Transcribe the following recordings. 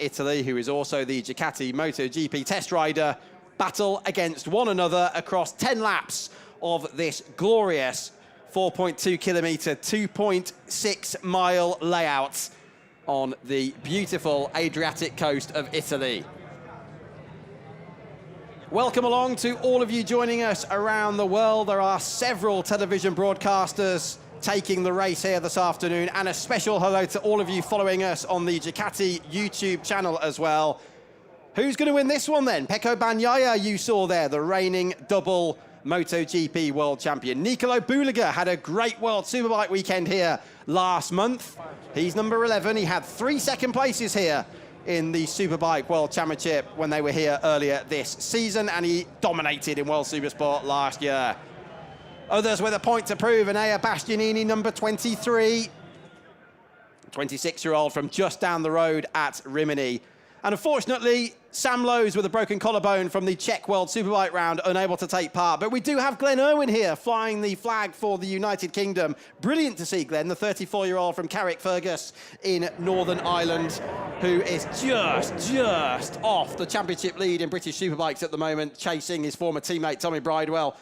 Italy, who is also the Ducati MotoGP test rider, battle against one another across 10 laps of this glorious 4.2 kilometre, 2.6 mile layout on the beautiful Adriatic coast of Italy. Welcome along to all of you joining us around the world. There are several television broadcasters taking the race here this afternoon, and a special hello to all of you following us on the Ducati YouTube channel as well. Who's going to win this one then? Pecco Bagnaia, you saw there, the reigning double MotoGP world champion. Nicolo Bulega had a great World Superbike weekend here last month. He's number 11. He had 3 second places here in the Superbike World Championship when they were here earlier this season, and he dominated in World Supersport last year. Others with a point to prove, Enea Bastianini, number 23. 26-year-old from just down the road at Rimini. And unfortunately, Sam Lowes with a broken collarbone from the Czech World Superbike round, unable to take part. But we do have Glenn Irwin here flying the flag for the United Kingdom. Brilliant to see Glenn, the 34-year-old from Carrickfergus in Northern Ireland, who is just off the championship lead in British Superbikes at the moment, chasing his former teammate Tommy Bridewell.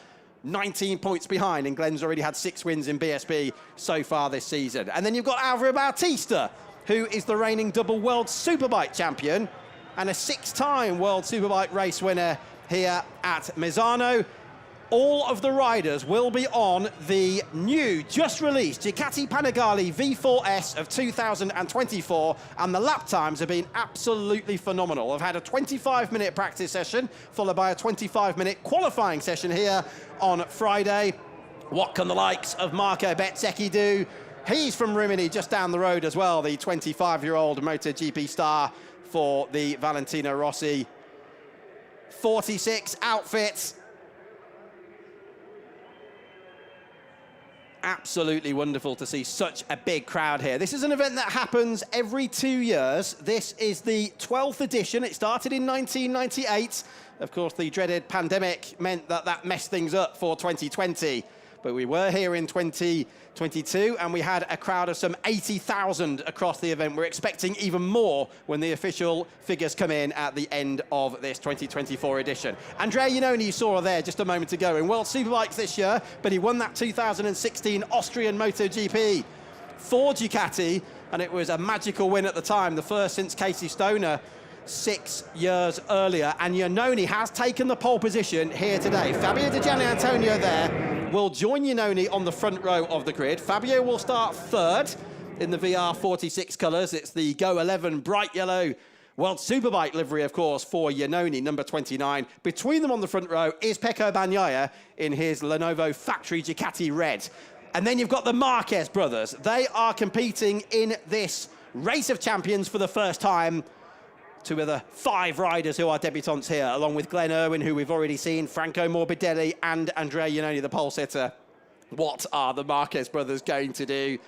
19 points behind, and Glenn's already had 6 wins in BSB so far this season. And then you've got Alvaro Bautista, who is the reigning double World Superbike champion and a 6-time World Superbike race winner here at Misano. All of the riders will be on the new, just released Ducati Panigale V4S of 2024, and the lap times have been absolutely phenomenal. I've had a 25-minute practice session, followed by a 25-minute qualifying session here on Friday. What can the likes of Marco Bezzecchi do? He's from Rimini, just down the road as well, the 25-year-old MotoGP star for the Valentino Rossi 46 outfits. Absolutely wonderful to see such a big crowd here. This is an event that happens every 2 years. This is the 12th edition. It started in 1998. Of course, the dreaded pandemic meant that messed things up for 2020. But we were here in 2022, and we had a crowd of some 80,000 across the event. We're expecting even more when the official figures come in at the end of this 2024 edition. Andrea Iannone, you saw there just a moment ago in World Superbikes this year, but he won that 2016 Austrian MotoGP for Ducati, and it was a magical win at the time, the first since Casey Stoner 6 years earlier. And Iannone has taken the pole position here today. Fabio Di Gianantonio there will join Iannone on the front row of the grid. Fabio will start third in the VR46 colours. It's the Go 11 bright yellow World Superbike livery, of course, for Iannone, number 29. Between them on the front row is Pecco Bagnaia in his Lenovo factory Ducati red. And then you've got the Marquez brothers. They are competing in this Race of Champions for the first time. 2 of the 5 riders who are debutants here, along with Glenn Irwin, who we've already seen, Franco Morbidelli and Andrea Iannone, the pole sitter. What are the Marquez brothers going to do?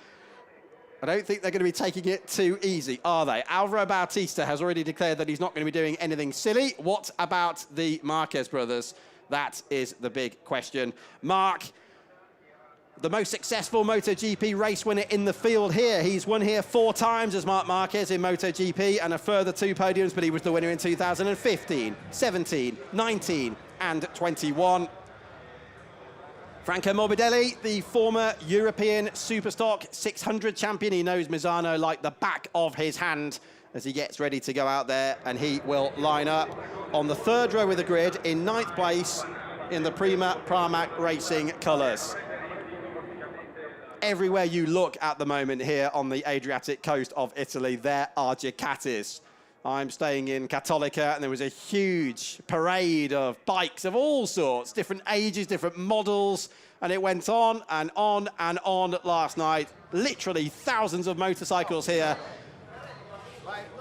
I don't think they're going to be taking it too easy, are they? Alvaro Bautista has already declared that he's not going to be doing anything silly. What about the Marquez brothers? That is the big question. Mark, the most successful MotoGP race winner in the field here. He's won here 4 times as Marc Marquez in MotoGP, and a further 2 podiums, but he was the winner in 2015, 17, 19, and 21. Franco Morbidelli, the former European Superstock 600 champion. He knows Misano like the back of his hand as he gets ready to go out there, and he will line up on the 3rd row of the grid in 9th place in the Prima Pramac Racing colours. Everywhere you look at the moment here on the Adriatic coast of Italy, there are Ducatis. I'm staying in Cattolica, and there was a huge parade of bikes of all sorts, different ages, different models, and it went on and on and on last night. Literally thousands of motorcycles here.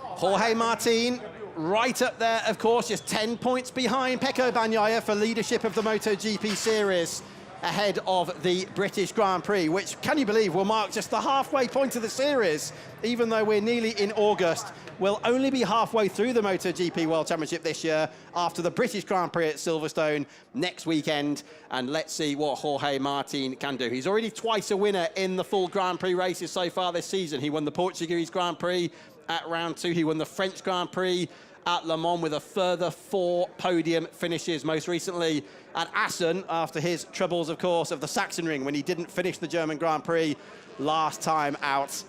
Jorge Martin right up there, of course, just 10 points behind Pecco Bagnaia for leadership of the MotoGP series, ahead of the British Grand Prix, which, can you believe, will mark just the halfway point of the series, even though we're nearly in August. We'll only be halfway through the MotoGP World Championship this year after the British Grand Prix at Silverstone next weekend, and let's see what Jorge Martin can do. He's already twice a winner in the full Grand Prix races so far this season. He won the Portuguese Grand Prix at round 2. He won the French Grand Prix at Le Mans with a further 4 podium finishes, most recently at Assen after his troubles, of course, of the Sachsenring when he didn't finish the German Grand Prix last time out.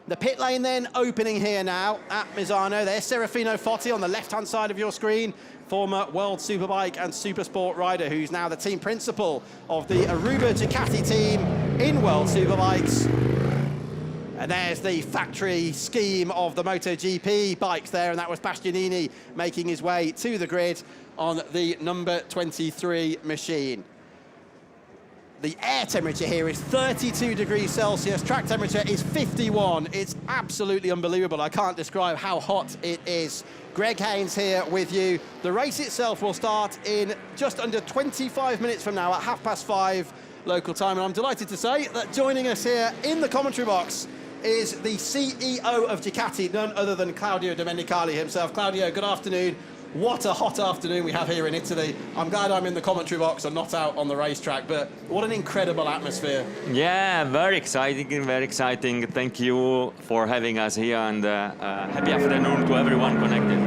The pit lane then opening here now at Misano. There's Serafino Fotti on the left-hand side of your screen, former World Superbike and Supersport rider who's now the team principal of the Aruba Ducati team in World Superbikes. And there's the factory scheme of the MotoGP bikes there, and that was Bastianini making his way to the grid on the number 23 machine. The air temperature here is 32 degrees Celsius. Track temperature is 51. It's absolutely unbelievable. I can't describe how hot it is. Greg Haynes here with you. The race itself will start in just under 25 minutes from now at 5:30 local time. And I'm delighted to say that joining us here in the commentary box is the CEO of Ducati, none other than Claudio Domenicali himself. Claudio, good afternoon. What a hot afternoon we have here in Italy. I'm glad I'm in the commentary box and not out on the racetrack, but what an incredible atmosphere. Yeah, very exciting, very exciting. Thank you for having us here, and happy afternoon to everyone connected.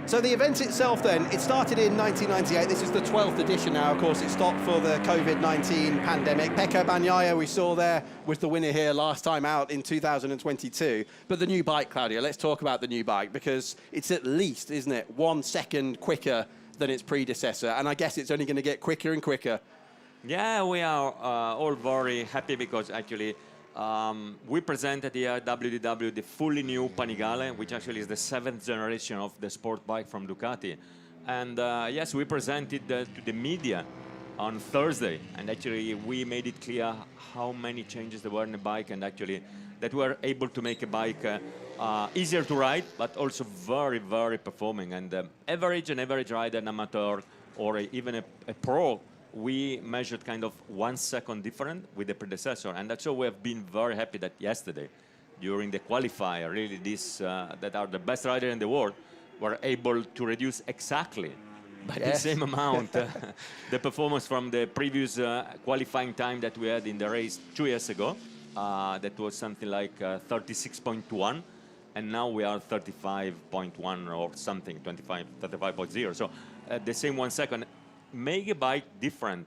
So the event itself then, it started in 1998. This is the 12th edition now. Of course, it stopped for the COVID-19 pandemic. Pecco Bagnaia, we saw there, was the winner here last time out in 2022. But the new bike, Claudio, let's talk about the new bike, because it's at least, isn't it, 1 second quicker than its predecessor. And I guess it's only going to get quicker and quicker. Yeah, we are all very happy because actually we presented here at WDW the fully new Panigale, which actually is the 7th generation of the sport bike from Ducati. And yes, we presented to the media on Thursday, and actually we made it clear how many changes there were in the bike, and actually that we were able to make a bike easier to ride, but also very, very performing. And an average rider, an amateur, or even a pro, we measured kind of 1 second different with the predecessor. And that's why we have been very happy that yesterday, during the qualifier, really this, that are the best rider in the world, were able to reduce exactly by the same amount the performance from the previous qualifying time that we had in the race 2 years ago. That was something like 36.1. And now we are 35.1 or something, 35.0. So the same 1 second. Make a bike different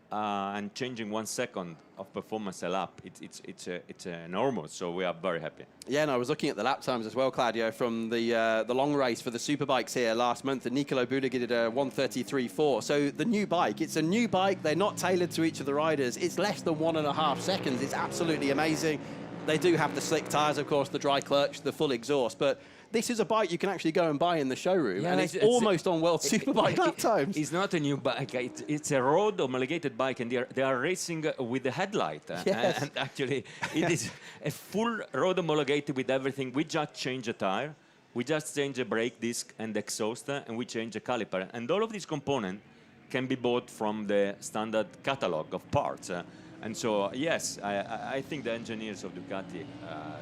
and changing 1 second of performance a lap, it's enormous. So we are very happy. Yeah, and I was looking at the lap times as well, Claudio, from the long race for the superbikes here last month, and Nicolo Budagi did a 1:33.4. So the new bike, it's a new bike. They're not tailored to each of the riders. It's less than 1.5 seconds. It's absolutely amazing. They do have the slick tires, of course, the dry clutch, the full exhaust, but this is a bike you can actually go and buy in the showroom, and it's almost on World Superbike lap times. It's not a new bike. It's a road homologated bike, and they are racing with the headlight. Yes. And actually, it is a full road homologated with everything. We just change a tire, we just change a brake disc and the exhaust, and we change a caliper. And all of these components can be bought from the standard catalog of parts. And so, yes, I think the engineers of Ducati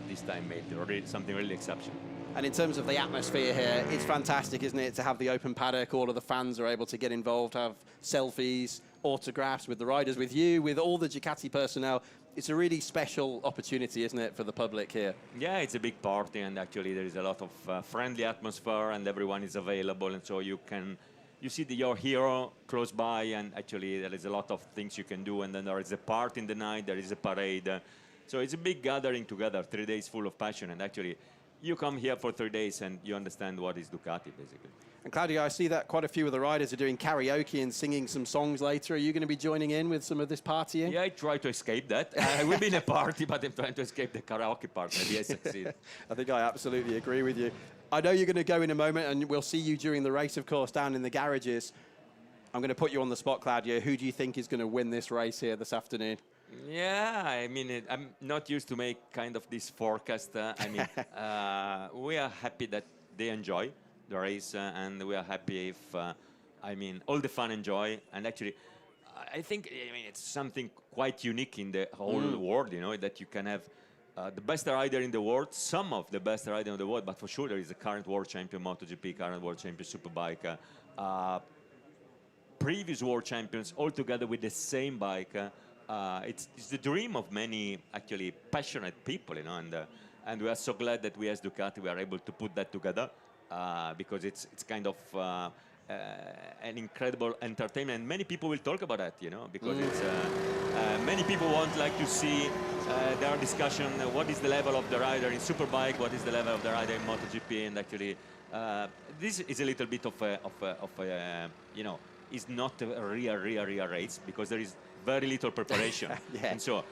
this time made something really exceptional. And in terms of the atmosphere here, it's fantastic, isn't it, to have the open paddock. All of the fans are able to get involved, have selfies, autographs with the riders, with you, with all the Ducati personnel. It's a really special opportunity, isn't it, for the public here? Yeah, it's a big party, and actually there is a lot of friendly atmosphere, and everyone is available, and so you see your hero close by, and actually there is a lot of things you can do, and then there is a party in the night, there is a parade. So it's a big gathering together, 3 days full of passion, and actually you come here for 3 days and you understand what is Ducati, basically. And Claudio, I see that quite a few of the riders are doing karaoke and singing some songs later. Are you going to be joining in with some of this partying? Yeah, I try to escape that. I will be in a party, but I'm trying to escape the karaoke part. Maybe I succeed. I think I absolutely agree with you. I know you're going to go in a moment, and we'll see you during the race, of course, down in the garages. I'm going to put you on the spot, Claudio. Who do you think is going to win this race here this afternoon? Yeah, I mean, I'm not used to make kind of this forecast. I mean, we are happy that they enjoy the race, and we are happy if, I mean, all the fun enjoy. And actually, I think, I mean, it's something quite unique in the whole world, you know, that you can have the best rider in the world, some of the best riders in the world, but for sure there is a current world champion MotoGP, current world champion Superbike, previous world champions all together with the same bike. It's the dream of many actually passionate people, you know, and And we are so glad that we as Ducati we are able to put that together because it's kind of an incredible entertainment. And many people will talk about that, because it's many people want to see their discussion. What is the level of the rider in Superbike? What is the level of the rider in MotoGP? And actually, this is a little bit of a is not a real race because there is very little preparation. Yeah. And so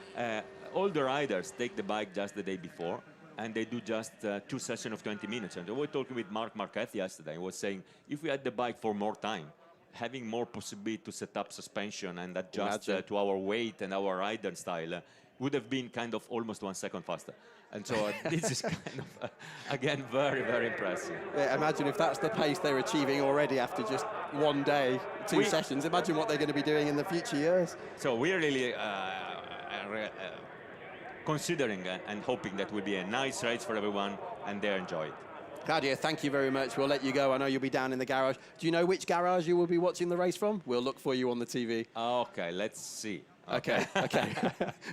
all the riders take the bike just the day before, and they do just 2 sessions of 20 minutes. And I was talking with Marquez yesterday. I was saying, if we had the bike for more time, having more possibility to set up suspension and adjust to our weight and our rider style, would have been kind of almost 1 second faster. And so this is kind of, again, very, very impressive. Yeah, imagine if that's the pace they're achieving already after just 1 day, 2 sessions. Imagine what they're going to be doing in the future years. So we're really considering and hoping that will be a nice race for everyone and they enjoy it. Claudio, thank you very much. We'll let you go. I know you'll be down in the garage. Do you know which garage you will be watching the race from? We'll look for you on the TV. Okay, let's see. Okay.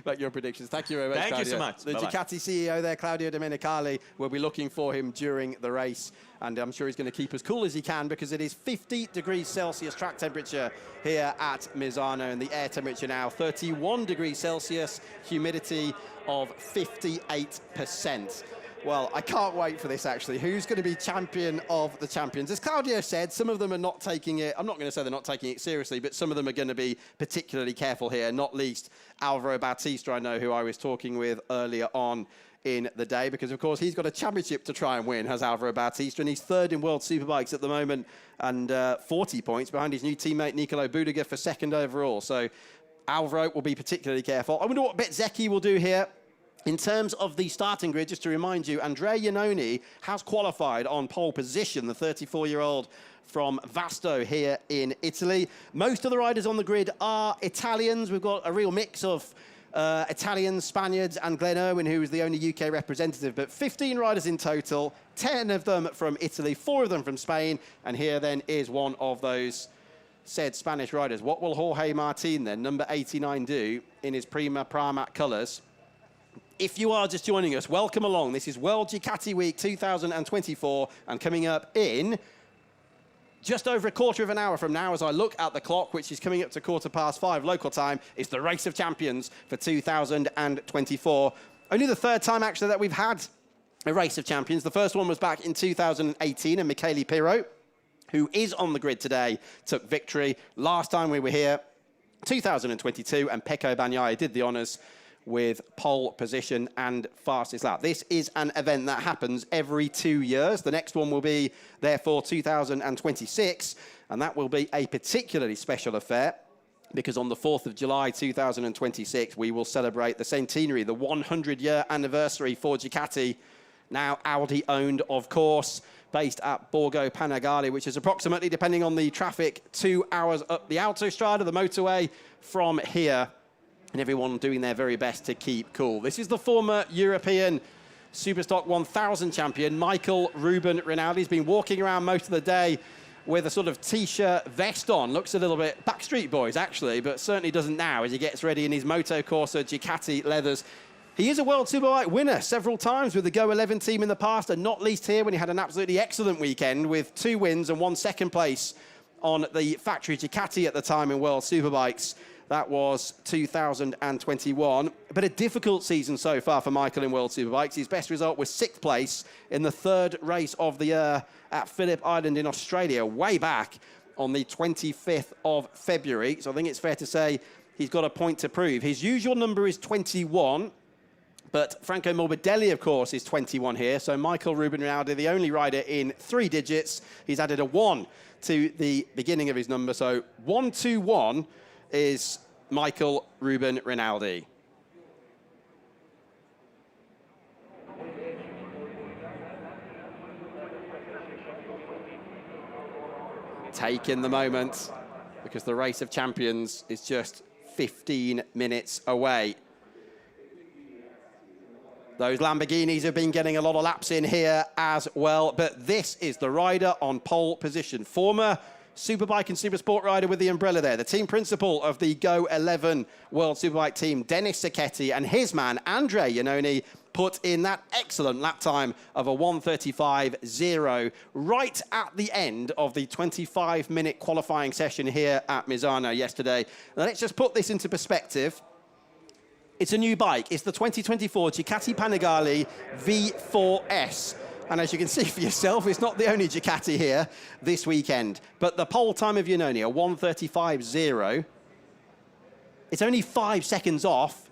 Like your predictions. Thank you very much, Thank Claudio. you so much. The Ducati CEO there, Claudio Domenicali, will be looking for him during the race. And I'm sure he's going to keep as cool as he can because it is 50 degrees Celsius track temperature here at Misano. And the air temperature now 31 degrees Celsius, humidity of 58%. Well, I can't wait for this, actually. Who's going to be champion of the champions? As Claudio said, some of them are not taking it, I'm not going to say they're not taking it seriously, but some of them are going to be particularly careful here, not least Alvaro Bautista, I know, who I was talking with earlier on in the day, because, of course, he's got a championship to try and win, has Alvaro Bautista, and he's third in World Superbikes at the moment and 40 points behind his new teammate Nicolo Budiga for second overall. So Alvaro will be particularly careful. I wonder what Bezzecchi will do here. In terms of the starting grid, just to remind you, Andrea Iannone has qualified on pole position, the 34-year-old from Vasto here in Italy. Most of the riders on the grid are Italians. We've got a real mix of Italians, Spaniards, and Glenn Irwin, who is the only UK representative. But 15 riders in total, 10 of them from Italy, 4 of them from Spain. And here then is one of those said Spanish riders. What will Jorge Martin then, number 89, do in his Prima Pramac colours? If you are just joining us, welcome along. This is World Ducati Week 2024, and coming up in just over a quarter of an hour from now, as I look at the clock, which is coming up to 5:15 local time, is the Race of Champions for 2024. Only the third time, actually, that we've had a Race of Champions. The first one was back in 2018, and Michele Pirro, who is on the grid today, took victory. Last time we were here, 2022, and Pecco Bagnaia did the honours with pole position and fastest lap. This is an event that happens every 2 years. The next one will be, therefore, 2026, and that will be a particularly special affair because on the 4th of July 2026, we will celebrate the centenary, the 100-year anniversary for Ducati, now Audi-owned, of course, based at Borgo Panigale, which is approximately, depending on the traffic, 2 hours up the Autostrada, the motorway, from here. And everyone doing their very best to keep cool. This is the former European Superstock 1000 champion, Michael Ruben Rinaldi. He's been walking around most of the day with a sort of T-shirt vest on. Looks a little bit Backstreet Boys, actually, but certainly doesn't now as he gets ready in his Moto Corsa Ducati leathers. He is a World Superbike winner several times with the Go 11 team in the past, and not least here when he had an absolutely excellent weekend with 2 wins and 1 second place on the factory Ducati at the time in World Superbikes. That was 2021. But a difficult season so far for Michael in World Superbikes. His best result was 6th place in the 3rd race of the year at Phillip Island in Australia, way back on the 25th of February. So I think it's fair to say he's got a point to prove. His usual number is 21, but Franco Morbidelli, of course, is 21 here. So Michael Ruben Rinaldi, the only rider in 3 digits. He's added a 1 to the beginning of his number. So 121 is Michael Ruben Rinaldi. Take in the moment because the Race of Champions is just 15 minutes away. Those Lamborghinis have been getting a lot of laps in here as well, but this is the rider on pole position. Former Superbike and Supersport rider with the umbrella there, the team principal of the Go 11 World Superbike team, Dennis Sacchetti, and his man, Andrea Iannone, put in that excellent lap time of a 1:35.0 right at the end of the 25-minute qualifying session here at Misano yesterday. Now, let's just put this into perspective. It's a new bike. It's the 2024 Ducati Panigale V4S. And as you can see for yourself, it's not the only Ducati here this weekend. But the pole time of Iannone, a 1:35.0. It's only 5 seconds off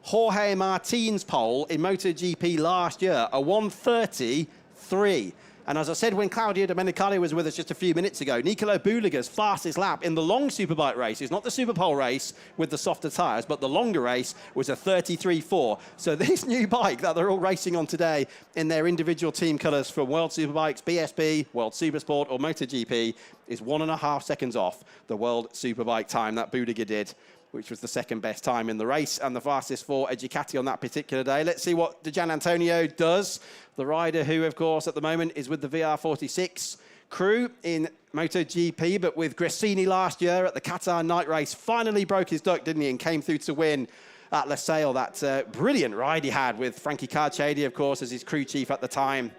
Jorge Martin's pole in MotoGP last year, a 1:30.3. And as I said when Claudio Domenicali was with us just a few minutes ago, Nicolo Buliga's fastest lap in the long Superbike race is not the Superpole race with the softer tyres, but the longer race was a 33.4. So this new bike that they're all racing on today in their individual team colours for World Superbikes, BSB, World Supersport or MotoGP is 1.5 seconds off the World Superbike time that Buliga did, which was the second best time in the race and the fastest for a Ducati on that particular day. Let's see what Gian Antonio does. The rider who, of course, at the moment is with the VR46 crew in MotoGP, but with Gresini last year at the Qatar night race, finally broke his duck, didn't he, and came through to win at Losail. That brilliant ride he had with Frankie Carchedi, of course, as his crew chief at the time,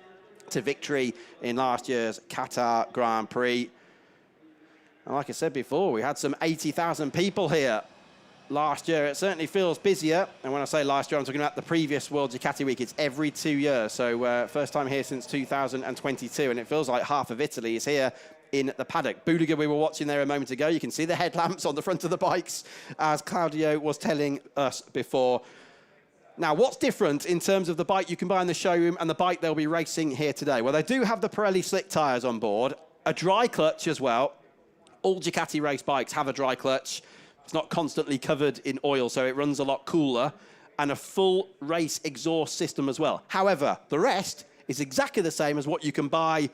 to victory in last year's Qatar Grand Prix. And like I said before, we had some 80,000 people here last year. It certainly feels busier. And when I say last year, I'm talking about the previous World Ducati Week. It's every 2 years. So first time here since 2022. And it feels like half of Italy is here in the paddock. Buliga, we were watching there a moment ago. You can see the headlamps on the front of the bikes, as Claudio was telling us before. Now, what's different in terms of the bike you can buy in the showroom and the bike they'll be racing here today? Well, they do have the Pirelli slick tyres on board, a dry clutch as well. All Ducati race bikes have a dry clutch. It's not constantly covered in oil, so it runs a lot cooler, and a full race exhaust system as well. However, the rest is exactly the same as what you can buy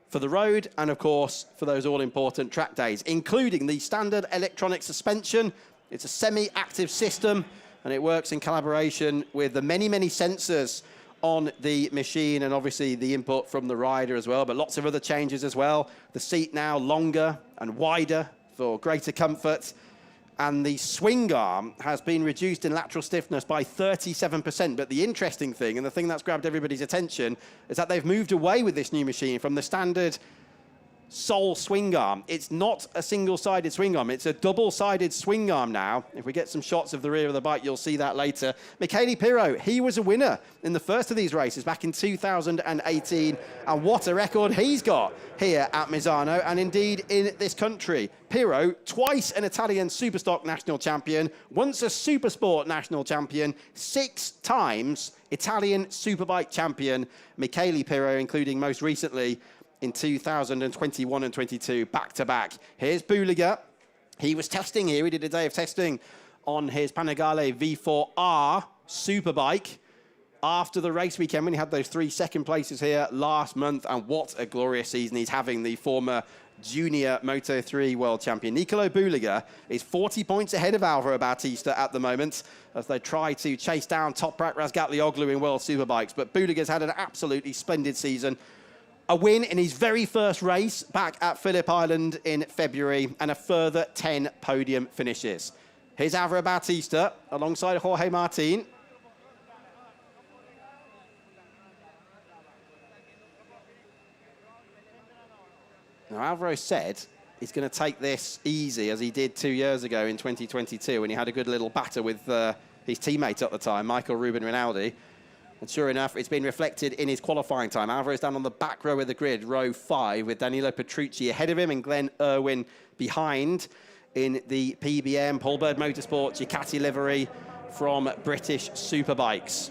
for the road and, of course, for those all-important track days, including the standard electronic suspension. It's a semi-active system, and it works in collaboration with the many, many sensors on the machine and obviously the input from the rider as well, but lots of other changes as well. The seat now longer and wider for greater comfort. And the swing arm has been reduced in lateral stiffness by 37%. But the interesting thing, and the thing that's grabbed everybody's attention, is that they've moved away with this new machine from the standard sole swing arm. It's not a single-sided swing arm. It's a double-sided swing arm now. If we get some shots of the rear of the bike, you'll see that later. Michele Pirro, he was a winner in the first of these races back in 2018. And what a record he's got here at Misano and indeed in this country. Pirro, twice an Italian Superstock national champion, once a Supersport national champion, 6 times Italian Superbike champion. Michele Pirro, including most recently in 2021 and 22, back-to-back. Here's Buliga. He was testing here. He did a day of testing on his Panigale V4R Superbike after the race weekend when he had those 3 second places here last month. And what a glorious season he's having, the former junior Moto3 world champion. Nicolo Buliga is 40 points ahead of Alvaro Bautista at the moment as they try to chase down Toprak Razgatlioglu in World Superbikes. But Buliga's had an absolutely splendid season. A win in his very first race back at Phillip Island in February and a further 10 podium finishes. Here's Alvaro Bautista alongside Jorge Martin. Now, Alvaro said he's going to take this easy as he did 2 years ago in 2022 when he had a good little batter with his teammate at the time, Michael Ruben Rinaldi. And sure enough, it's been reflected in his qualifying time. Alvaro's down on the back row of the grid, row 5, with Danilo Petrucci ahead of him and Glenn Irwin behind in the PBM, Paul Bird Motorsport Ducati livery from British Superbikes.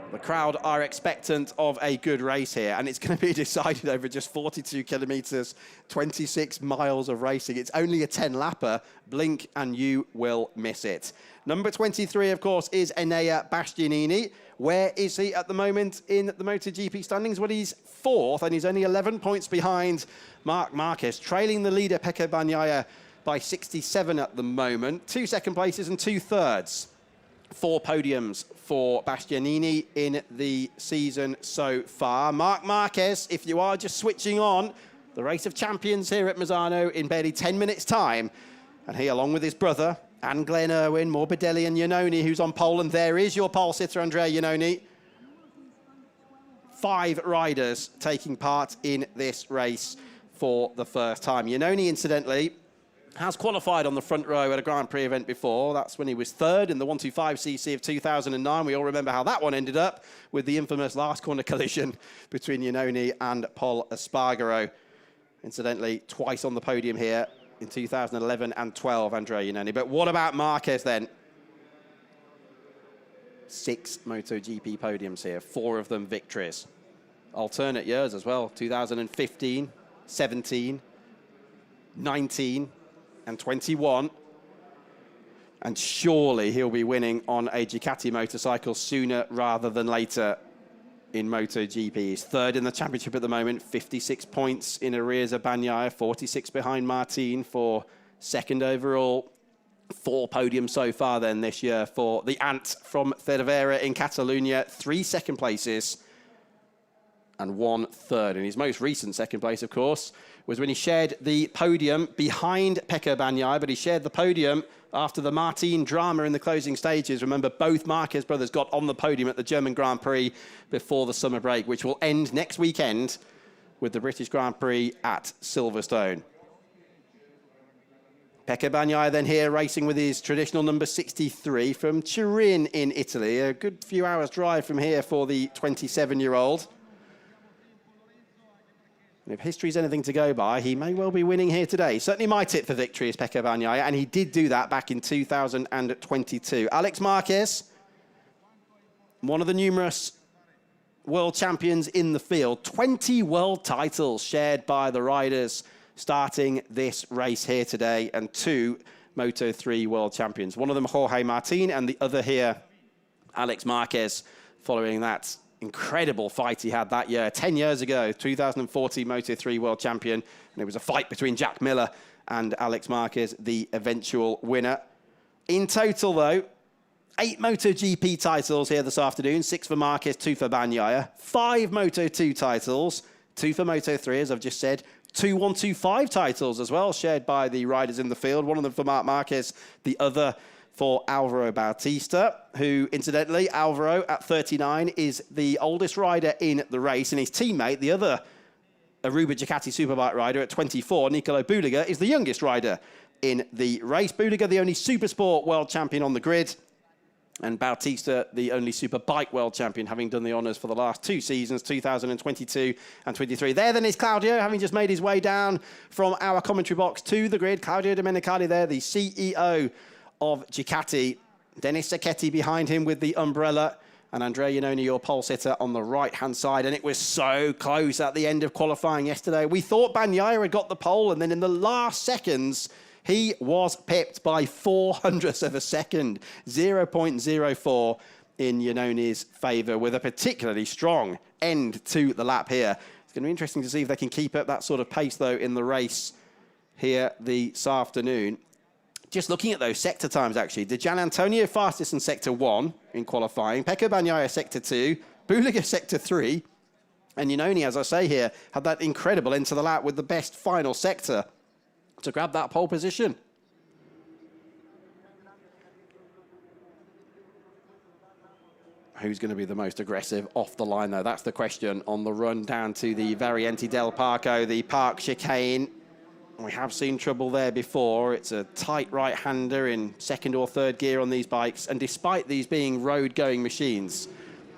The crowd are expectant of a good race here, and it's going to be decided over just 42 kilometres, 26 miles of racing. It's only a 10-lapper. Blink and you will miss it. Number 23, of course, is Enea Bastianini. Where is he at the moment in the MotoGP standings? Well, he's 4th, and he's only 11 points behind Marc Marquez, trailing the leader, Pecco Bagnaia, by 67 at the moment. 2 second places and 2 thirds. 4 podiums for Bastianini in the season so far. Marc Marquez, if you are just switching on, the Race of Champions here at Misano in barely 10 minutes' time. And he, along with his brother, and Glenn Irwin, Morbidelli and Iannone, who's on pole, and there is your pole sitter, Andrea Iannone. 5 riders taking part in this race for the first time. Iannone, incidentally, has qualified on the front row at a Grand Prix event before. That's when he was 3rd in the 125cc of 2009. We all remember how that one ended up with the infamous last corner collision between Iannone and Pol Espargaro. Incidentally, twice on the podium here in 2011 and 12, Andrea Iannone. But what about Marquez then? 6 MotoGP podiums here, 4 of them victories. Alternate years as well, 2015, 17, 19, and 21. And surely he'll be winning on a Ducati motorcycle sooner rather than later in MotoGP. He's 3rd in the championship at the moment, 56 points in arrears of Bagnaia, 46 behind Martin for 2nd overall. 4 podiums so far then this year for the Ant from Cervera in Catalonia. 3 second places and 1 third. And his most recent second place, of course, was when he shared the podium behind Pecco Bagnaia, but he shared the podium after the Martin drama in the closing stages. Remember, both Marquez brothers got on the podium at the German Grand Prix before the summer break, which will end next weekend with the British Grand Prix at Silverstone. Pecco Bagnaia then here racing with his traditional number 63 from Turin in Italy. A good few hours drive from here for the 27-year-old. If history's anything to go by, he may well be winning here today. Certainly my tip for victory is Pecco Bagnaia, and he did do that back in 2022. Alex Marquez, one of the numerous world champions in the field. 20 world titles shared by the riders starting this race here today, and 2 Moto3 world champions. One of them, Jorge Martin, and the other here, Alex Marquez, following that incredible fight he had that year, 10 years ago, 2014 Moto3 world champion. And it was a fight between Jack Miller and Alex Marquez, the eventual winner. In total, though, 8 MotoGP titles here this afternoon, 6 for Marquez, 2 for Bagnaia. 5 Moto2 titles, 2 for Moto3, as I've just said. 2 125 titles as well, shared by the riders in the field. One of them for Marc Marquez, the other for Alvaro Bautista, who, incidentally, Alvaro, at 39, is the oldest rider in the race, and his teammate, the other Aruba Ducati Superbike rider at 24, Nicolo Bulega, is the youngest rider in the race. Bulega, the only Supersport world champion on the grid, and Bautista, the only Superbike world champion, having done the honours for the last 2 seasons, 2022 and 23. There then is Claudio, having just made his way down from our commentary box to the grid. Claudio Domenicali there, the CEO of Ducati. Dennis Sacchetti behind him with the umbrella, and Andrea Iannone, your pole sitter, on the right-hand side. And it was so close at the end of qualifying yesterday. We thought Bagnaia had got the pole, and then in the last seconds, he was pipped by 0.04 of a second, 0.04 in Iannone's favour, with a particularly strong end to the lap here. It's going to be interesting to see if they can keep up that sort of pace, though, in the race here this afternoon. Just looking at those sector times, actually, did Gian Antonio fastest in Sector 1 in qualifying, Pecco Bagnaia Sector 2, Bulega Sector 3, and Iannone, as I say here, had that incredible end to the lap with the best final sector to grab that pole position. Who's going to be the most aggressive off the line, though? That's the question on the run down to the Variante del Parco, the park chicane. We have seen trouble there before. It's a tight right-hander in 2nd or 3rd gear on these bikes. And despite these being road-going machines,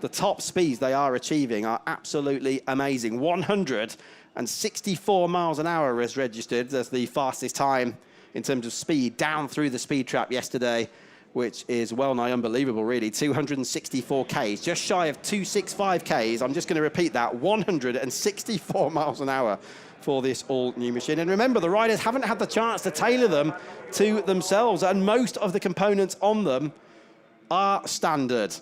the top speeds they are achieving are absolutely amazing. 164 miles an hour is registered as the fastest time in terms of speed down through the speed trap yesterday, which is well nigh unbelievable, really. 264 Ks, just shy of 265 Ks. I'm just going to repeat that, 164 miles an hour for this all-new machine. And remember, the riders haven't had the chance to tailor them to themselves, and most of the components on them are standard.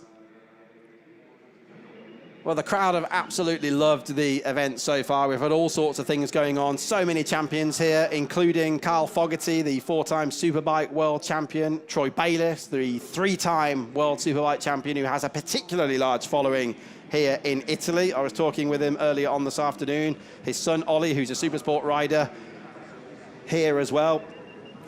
Well, the crowd have absolutely loved the event so far. We've had all sorts of things going on. So many champions here, including Carl Fogarty, the 4-time Superbike world champion, Troy Bayliss, the 3-time world Superbike champion, who has a particularly large following here in Italy. I was talking with him earlier on this afternoon. His son, Ollie, who's a Supersport rider, here as well.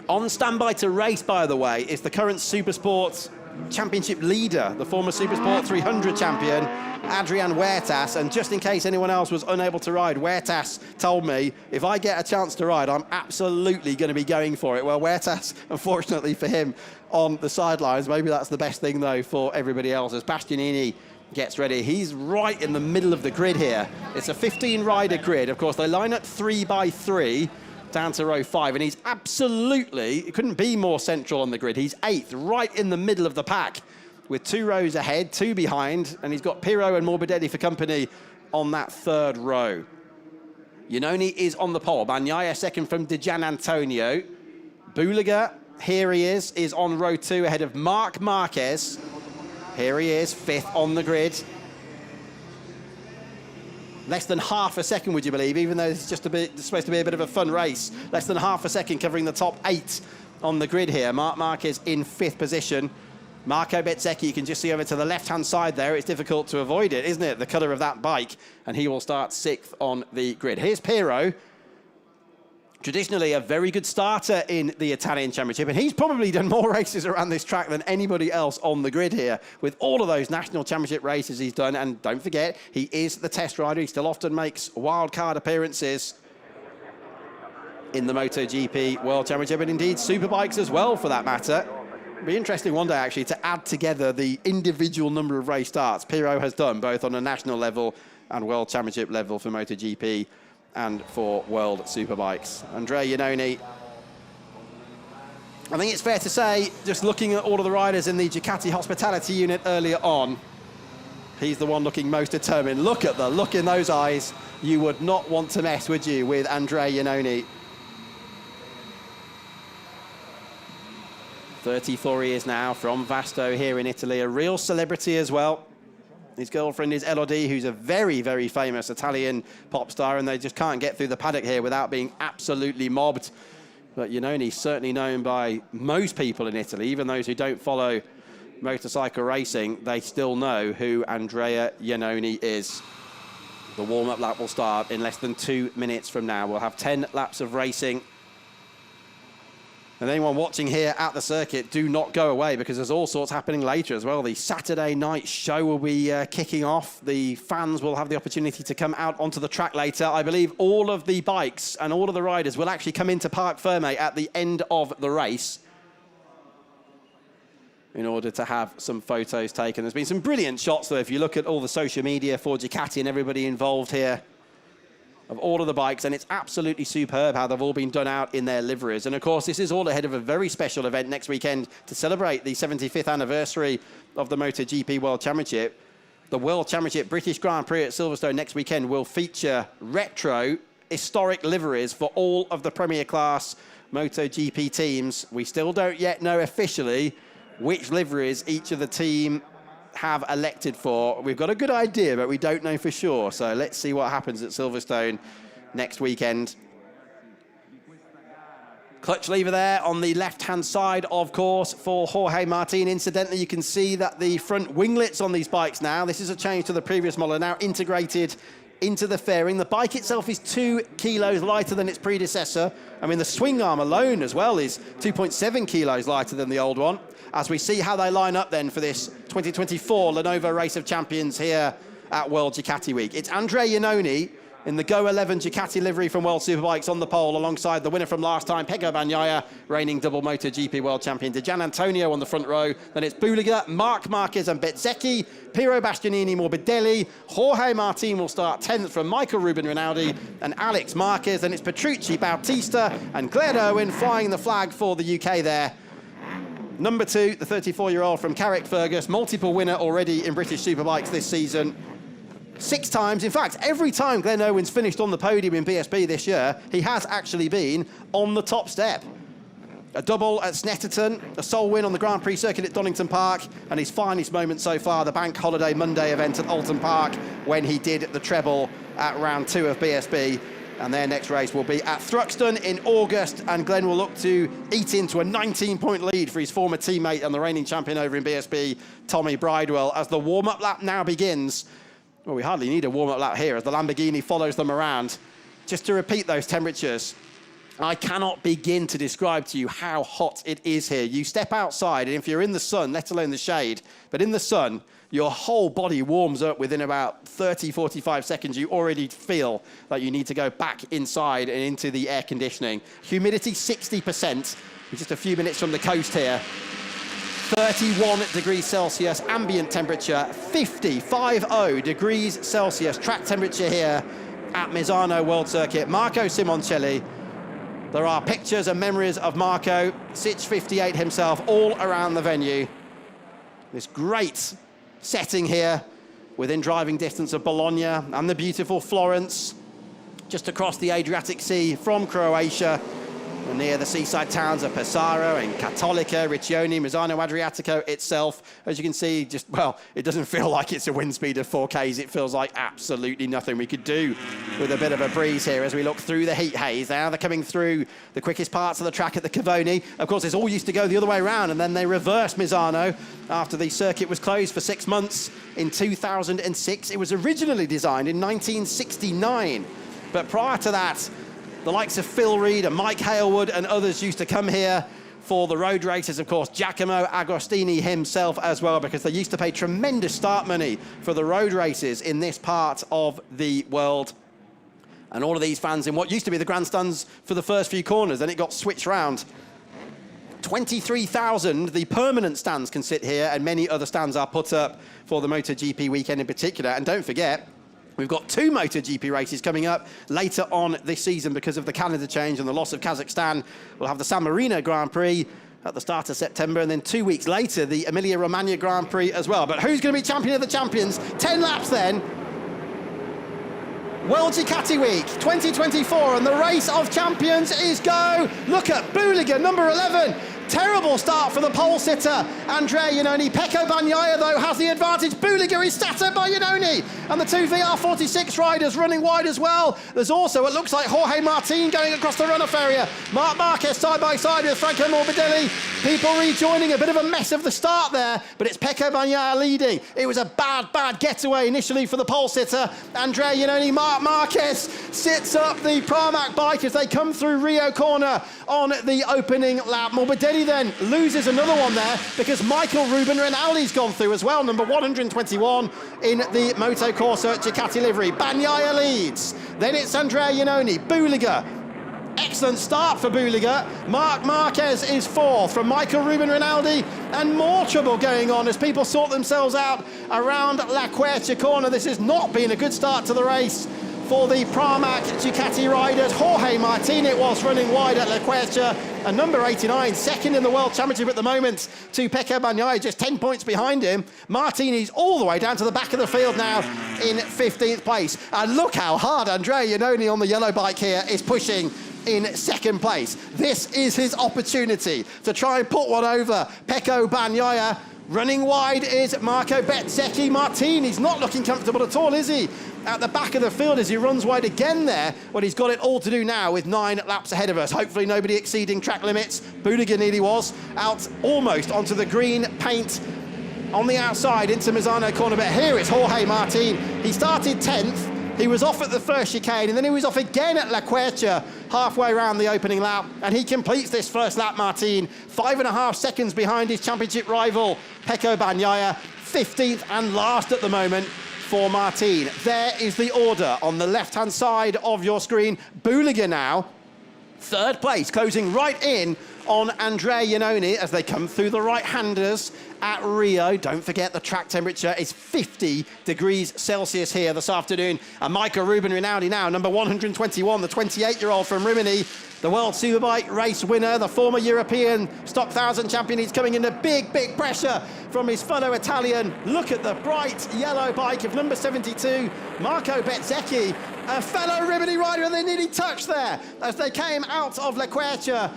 On standby to race, by the way, is the current Supersport Championship leader, the former Supersport 300 champion, Adrian Huertas. And just in case anyone else was unable to ride, Huertas told me, if I get a chance to ride, I'm absolutely going to be going for it. Well, Huertas, unfortunately for him, on the sidelines. Maybe that's the best thing, though, for everybody else. As Bastianini gets ready, he's right in the middle of the grid here. It's a 15-rider grid. Of course, they line up 3 by 3 down to row 5, and he's absolutely, it couldn't be more central on the grid. He's 8th, right in the middle of the pack, with 2 rows ahead, 2 behind, and he's got Pirro and Morbidelli for company on that 3rd row. Iannone is on the pole. Bagnaia second from Di Gianantonio. Buliga, here he is on row 2 ahead of Marc Marquez. Here he is, 5th on the grid. Less than half a second, would you believe, even though it's just supposed to be a bit of a fun race. Less than half a second covering the top 8 on the grid here. Marc Marquez in 5th position. Marco Bezzecchi, you can just see over to the left-hand side there. It's difficult to avoid it, isn't it? The colour of that bike. And he will start 6th on the grid. Here's Pirro. Traditionally a very good starter in the Italian Championship, and he's probably done more races around this track than anybody else on the grid here, with all of those National Championship races he's done. And don't forget, he is the test rider. He still often makes wildcard appearances in the MotoGP World Championship, and indeed Superbikes as well, for that matter. It'll be interesting one day, actually, to add together the individual number of race starts Pirro has done, both on a national level and World Championship level for MotoGP and for World Superbikes. Andrea Iannone, I think it's fair to say, just looking at all of the riders in the Ducati hospitality unit earlier on, he's the one looking most determined. Look at the look in those eyes. You would not want to mess, would you, with Andrea Iannone. 34 he is now, from Vasto here in Italy, a real celebrity as well. His girlfriend is Elodie, who's a very, very famous Italian pop star, and they just can't get through the paddock here without being absolutely mobbed. But Iannone's certainly known by most people in Italy, even those who don't follow motorcycle racing. They still know who Andrea Iannone is. The warm-up lap will start in less than 2 minutes from now. We'll have 10 laps of racing. And anyone watching here at the circuit, do not go away, because there's all sorts happening later as well. The Saturday night show will be kicking off. The fans will have the opportunity to come out onto the track later. I believe all of the bikes and all of the riders will actually come into Parc Ferme at the end of the race in order to have some photos taken. There's been some brilliant shots, though, if you look at all the social media for Ducati and everybody involved here, of all of the bikes, and it's absolutely superb how they've all been done out in their liveries. And of course, this is all ahead of a very special event next weekend to celebrate the 75th anniversary of the MotoGP World Championship. The World Championship British Grand Prix at Silverstone next weekend will feature retro, historic liveries for all of the Premier Class MotoGP teams. We still don't yet know officially which liveries each of the team have elected for. We've got a good idea, but we don't know for sure. So let's see what happens at Silverstone next weekend. Clutch lever there on the left-hand side, of course, for Jorge Martin. Incidentally, you can see that the front winglets on these bikes now, this is a change to the previous model, are now integrated into the fairing. The bike itself is 2 kilos lighter than its predecessor. I mean, the swing arm alone as well is 2.7 kilos lighter than the old one. As we see how they line up then for this 2024 Lenovo Race of Champions here at World Ducati Week. It's Andrea Iannone in the Go 11 Ducati livery from World Superbikes on the pole, alongside the winner from last time, Pecco Bagnaia, reigning double MotoGP World Champion, Di Gianantonio on the front row. Then it's Buliga, Marc Marquez and Bezzecchi, Pirro Bastianini, Morbidelli. Jorge Martin will start 10th from Michael Ruben Rinaldi and Alex Marquez. Then it's Petrucci, Bautista and Glenn Owen flying the flag for the UK there. Number 2, the 34-year-old from Carrickfergus, multiple winner already in British Superbikes this season. 6 times, in fact, every time Glenn Owen's finished on the podium in BSB this year, he has actually been on the top step. A double at Snetterton, a sole win on the Grand Prix circuit at Donington Park, and his finest moment so far, the Bank Holiday Monday event at Alton Park, when he did the treble at round 2 of BSB. And their next race will be at Thruxton in August, and Glenn will look to eat into a 19-point lead for his former teammate and the reigning champion over in BSB, Tommy Bridewell, as the warm-up lap now begins. Well, we hardly need a warm-up lap here as the Lamborghini follows them around. Just to repeat those temperatures, I cannot begin to describe to you how hot it is here. You step outside, and if you're in the sun, let alone the shade, but in the sun, your whole body warms up within about 30, 45 seconds. You already feel like you need to go back inside and into the air conditioning. Humidity 60%. We're just a few minutes from the coast here. 31 degrees Celsius, ambient temperature, 50 degrees Celsius, track temperature here at Misano World Circuit. Marco Simoncelli. There are pictures and memories of Marco, Sitch 58 himself, all around the venue. This great setting here within driving distance of Bologna and the beautiful Florence, just across the Adriatic Sea from Croatia, and near the seaside towns of Pesaro and Cattolica, Riccione, Misano Adriatico itself. As you can see, just, well, it doesn't feel like it's a wind speed of 4Ks. It feels like absolutely nothing we could do with a bit of a breeze here as we look through the heat haze. Now they're coming through the quickest parts of the track at the Cavoni. Of course, it's all used to go the other way around, and then they reversed Misano after the circuit was closed for 6 months in 2006. It was originally designed in 1969, but prior to that, the likes of Phil Reed and Mike Halewood and others used to come here for the road races. Of course, Giacomo Agostini himself as well, because they used to pay tremendous start money for the road races in this part of the world. And all of these fans in what used to be the grandstands for the first few corners, then it got switched round. 23,000, the permanent stands can sit here, and many other stands are put up for the MotoGP weekend in particular. And don't forget, we've got 2 MotoGP races coming up later on this season because of the calendar change and the loss of Kazakhstan. We'll have the San Marino Grand Prix at the start of September, and then 2 weeks later, the Emilia-Romagna Grand Prix as well. But who's going to be champion of the champions? 10 laps then. World Ducati Week 2024, and the Race of Champions is go. Look at Buliga, number 11. Terrible start for the pole sitter, Andrea Iannone. Pecco Bagnaia, though, has the advantage. Buliga is sat up by Iannone, and the 2 VR46 riders running wide as well. There's also, it looks like, Jorge Martin going across the runoff area. Marc Marquez side by side with Franco Morbidelli. People rejoining, a bit of a mess of the start there, but it's Pecco Bagnaia leading. It was a bad getaway initially for the pole sitter, Andrea Iannone. Marc Marquez sits up the Pramac bike as they come through Rio Corner on the opening lap. Morbidelli then loses another one there because Michael Ruben Rinaldi's gone through as well, number 121 in the Moto Corsa Ducati livery. Bagnaia leads, then it's Andrea Iannone. Buliga, excellent start for Buliga. Marc Marquez is 4th from Michael Ruben Rinaldi, and more trouble going on as people sort themselves out around La Quercia Corner. This has not been a good start to the race for the Pramac Ducati riders. Jorge Martin it was running wide at La Quercia, and number 89, second in the World Championship at the moment to Pecco Bagnaia, just 10 points behind him. Martini's all the way down to the back of the field now in 15th place. And look how hard Andrea Iannone on the yellow bike here is pushing in 2nd place. This is his opportunity to try and put one over Pecco Bagnaia. Running wide is Marco Bezzecchi. Martin, he's not looking comfortable at all, is he? At the back of the field as he runs wide again there. Well, he's got it all to do now with 9 laps ahead of us. Hopefully nobody exceeding track limits. Buliga nearly was out almost onto the green paint on the outside into Misano Corner. But here it's Jorge Martin. He started 10th. He was off at the first chicane, and then he was off again at La Quercia halfway around the opening lap, and he completes this first lap, Martin. 5.5 seconds behind his championship rival, Pecco Bagnaia. 15th and last at the moment for Martin. There is the order on the left-hand side of your screen. Buliga now, 3rd place, closing right in on Andrea Iannone as they come through the right-handers at Rio. Don't forget the track temperature is 50 degrees Celsius here this afternoon. And Michael Ruben Rinaldi now, number 121, the 28-year-old from Rimini, the World Superbike race winner, the former European Stock 1000 champion. He's coming into big pressure from his fellow Italian. Look at the bright yellow bike of number 72, Marco Bezzecchi, a fellow Rimini rider, and they nearly touched there as they came out of La Quercia.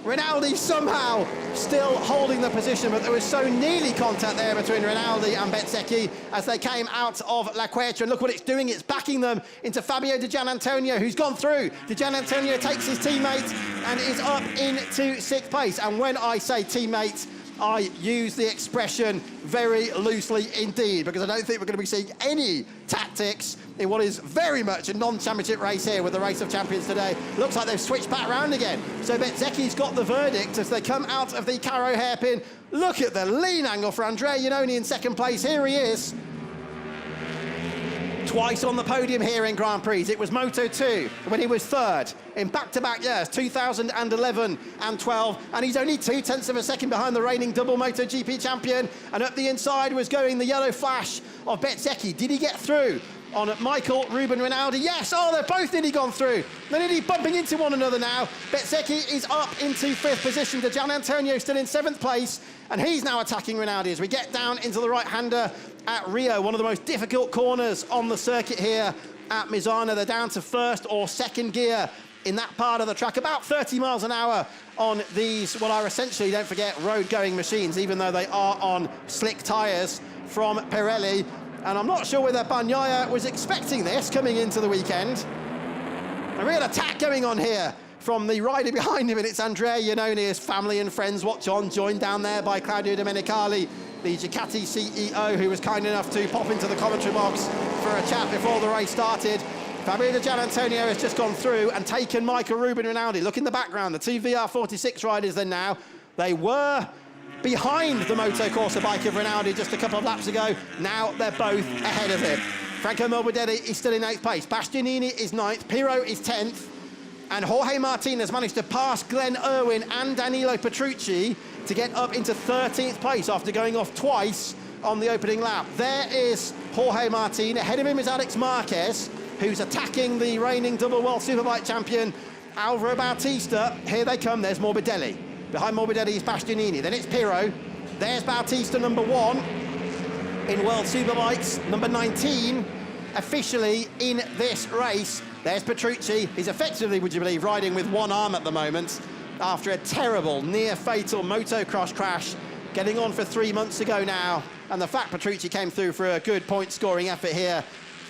Rinaldi somehow still holding the position, but there was so nearly contact there between Rinaldi and Bezzecchi as they came out of La Quercia. And look what it's doing, it's backing them into Fabio Di Gianantonio, who's gone through. Di Gianantonio takes his teammate and is up into 6th place. And when I say teammate, I use the expression very loosely indeed, because I don't think we're going to be seeing any tactics in what is very much a non-championship race here with the Race of Champions today. Looks like they've switched back around again. So Bezzecchi's got the verdict as they come out of the Caro hairpin. Look at the lean angle for Andrea Iannone in second place. Here he is. Twice on the podium here in Grand Prix. It was Moto2 when he was third in back-to-back years, 2011 and 12, and he's only 0.2 of a second behind the reigning double MotoGP champion. And up the inside was going the yellow flash of Bezzecchi. Did he get through on Michael Ruben Rinaldi? Yes. Oh, they're both nearly gone through. They're nearly bumping into one another now. Bezzecchi is up into 5th position. De Gian Antonio still in 7th place, and he's now attacking Rinaldi as we get down into the right-hander at Rio, one of the most difficult corners on the circuit here at Misano. They're down to 1st or 2nd gear in that part of the track, about 30 miles an hour on these, what are essentially, don't forget, road-going machines, even though they are on slick tyres from Pirelli. And I'm not sure whether Bagnaia was expecting this coming into the weekend. A real attack going on here from the rider behind him, and it's Andrea Iannone. His family and friends watch on, joined down there by Claudio Domenicali, the Ducati CEO, who was kind enough to pop into the commentary box for a chat before the race started. Fabio De Gian Antonio has just gone through and taken Michael Ruben Rinaldi. Look in the background, the two VR46 riders then now. They were behind the Moto Corsa bike of Rinaldi just a couple of laps ago. Now they're both ahead of him. Franco Morbidelli is still in 8th place. Bastianini is 9th. Pirro is 10th. And Jorge Martin has managed to pass Glenn Irwin and Danilo Petrucci to get up into 13th place after going off twice on the opening lap. There is Jorge Martin. Ahead of him is Alex Marquez, who's attacking the reigning double World Superbike champion, Alvaro Bautista. Here they come. There's Morbidelli. Behind Morbidelli is Bastianini. Then it's Pirro. There's Bautista, number 1 in World Superbikes, number 19 officially in this race. There's Petrucci. He's effectively, would you believe, riding with one arm at the moment after a terrible, near-fatal motocross crash getting on for 3 months ago now. And the fact Petrucci came through for a good point-scoring effort here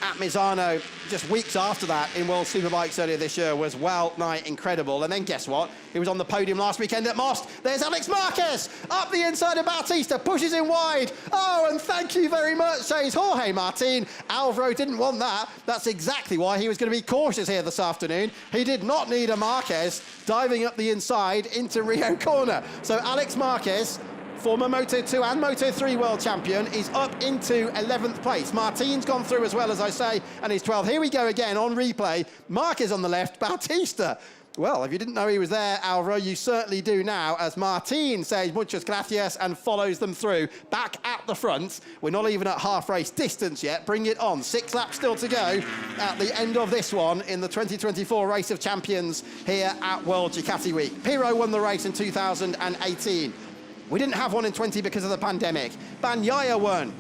at Misano just weeks after that in World Superbikes earlier this year was well-nigh incredible. And then guess what? He was on the podium last weekend at Most. There's Alex Marquez up the inside of Bautista, pushes him wide. Oh, and thank you very much, says Jorge Martin. Alvaro didn't want that. That's exactly why he was going to be cautious here this afternoon. He did not need a Marquez diving up the inside into Rio Corner. So Alex Marquez, former Moto2 and Moto3 world champion, is up into 11th place. Martin's gone through as well, as I say, and he's 12th. Here we go again on replay. Marquez on the left, Bautista. Well, if you didn't know he was there, Alvaro, you certainly do now, as Martin says muchas gracias and follows them through. Back at the front. We're not even at half-race distance yet. Bring it on. 6 laps still to go at the end of this one in the 2024 Race of Champions here at World Ducati Week. Pirro won the race in 2018. We didn't have one in 20 because of the pandemic. Bagnaia won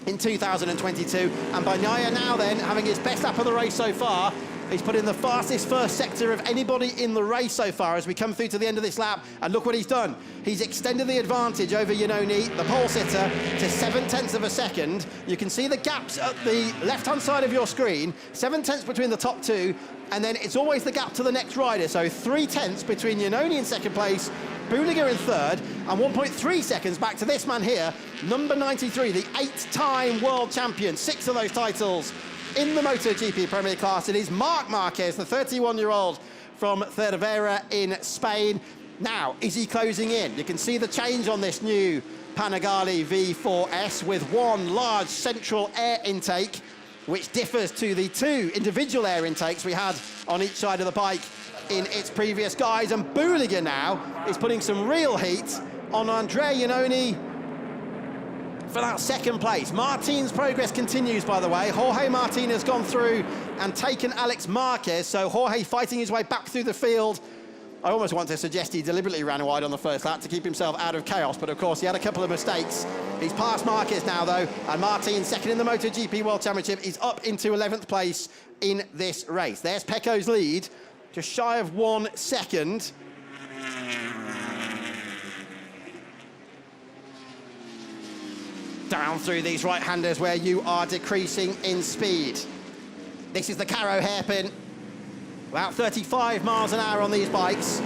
in 2022, and Bagnaia now then, having his best lap of the race so far, he's put in the fastest first sector of anybody in the race so far as we come through to the end of this lap, and look what he's done. He's extended the advantage over Iannone, the pole sitter, to 0.7 of a second. You can see the gaps at the left-hand side of your screen, 0.7 between the top two, and then it's always the gap to the next rider, so 0.3 between Iannone in second place, Buliger in third, and 1.3 seconds back to this man here, number 93, the 8-time world champion, 6 of those titles in the MotoGP Premier Class. It is Marc Marquez, the 31-year-old from Cervera in Spain. Now, is he closing in? You can see the change on this new Panigale V4S with one large central air intake, which differs to the 2 individual air intakes we had on each side of the bike in its previous guise. And Buliger now is putting some real heat on Andrea Iannone for that second place. Martin's progress continues, by the way. Jorge Martin has gone through and taken Alex Marquez, so Jorge fighting his way back through the field. I almost want to suggest he deliberately ran wide on the first lap to keep himself out of chaos, but of course he had a couple of mistakes. He's past Marquez now though, and Martin, second in the MotoGP World Championship, is up into 11th place in this race. There's Pecco's lead, just shy of 1 second. Down through these right-handers where you are decreasing in speed. This is the Caro hairpin. About 35 miles an hour on these bikes.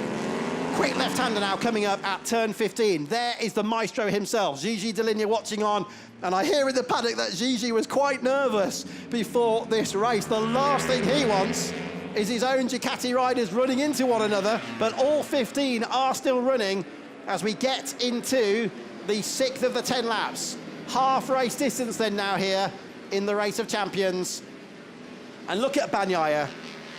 Quick left-hander now coming up at turn 15. There is the maestro himself, Gigi Dall'Igna, watching on. And I hear in the paddock that Gigi was quite nervous before this race. The last thing he wants is his own Ducati riders running into one another, but all 15 are still running as we get into the 6th of the 10 laps. Half race distance then now here in the Race of Champions. And look at Bagnaia,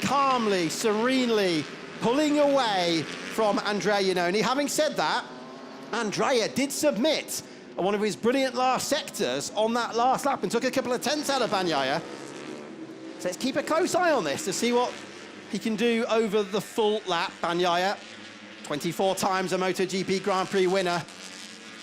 calmly, serenely pulling away from Andrea Iannone. Having said that, Andrea did submit one of his brilliant last sectors on that last lap and took a couple of tenths out of Bagnaia. So let's keep a close eye on this to see what he can do over the full lap. Bagnaia, 24 times a MotoGP Grand Prix winner.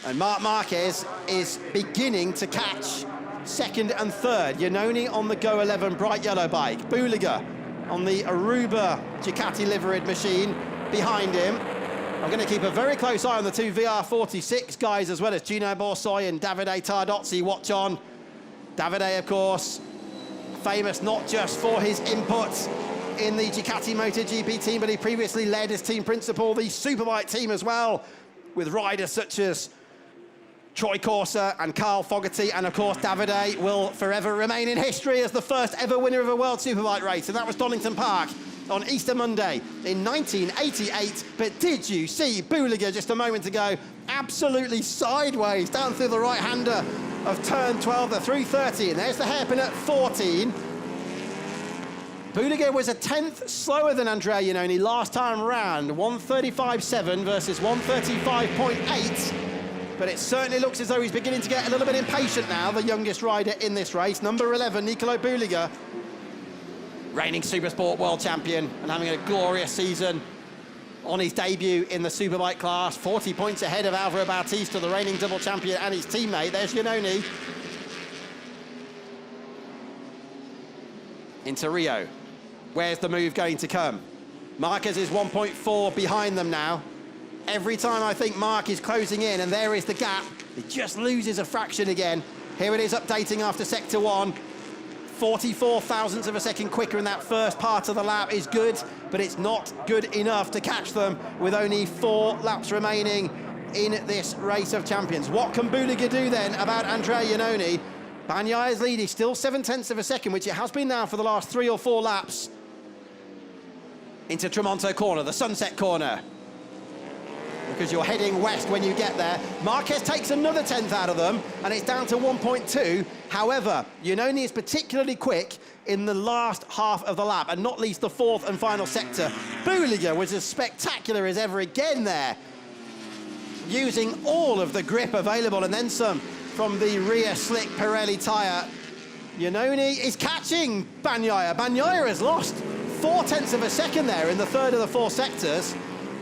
And Marc Marquez is beginning to catch second and third. Iannone on the Go 11 bright yellow bike. Buliga on the Aruba Ducati liveried machine behind him. I'm going to keep a very close eye on the two VR46 guys, as well as Gino Borsoi and Davide Tardozzi. Watch on. Davide, of course, famous not just for his input in the Ducati MotoGP team, but he previously led as team principal the Superbike team as well, with riders such as Troy Corser and Carl Fogarty, and of course Davide will forever remain in history as the first ever winner of a World Superbike race, and that was Donington Park on Easter Monday in 1988. But did you see Buliga just a moment ago, absolutely sideways down through the right-hander of turn 12, the 330, and there's the hairpin at 14. Buliga was a tenth slower than Andrea Iannone last time round, 135.7 versus 135.8. But it certainly looks as though he's beginning to get a little bit impatient now, the youngest rider in this race. Number 11, Nicolo Buliga, reigning Supersport world champion and having a glorious season on his debut in the Superbike class. 40 points ahead of Alvaro Bautista, the reigning double champion, and his teammate. There's Iannone into Rio. Where's the move going to come? Marquez is 1.4 behind them now. Every time I think Mark is closing in, and there is the gap, he just loses a fraction again. Here it is updating after sector 1. 44 thousandths of a second quicker in that first part of the lap is good, but it's not good enough to catch them with only 4 laps remaining in this Race of Champions. What can Buliga do then about Andrea Iannone? Bagnaia's lead is still 7/10 of a second, which it has been now for the last 3 or 4 laps. Into Tramonto corner, the sunset corner, because you're heading west when you get there. Marquez takes another tenth out of them, and it's down to 1.2. However, Iannone is particularly quick in the last half of the lap, and not least the 4th and final sector. Buliga was as spectacular as ever again there, using all of the grip available and then some from the rear slick Pirelli tyre. Iannone is catching Bagnaia. Bagnaia has lost 4/10 of a second there in the 3rd of the 4 sectors.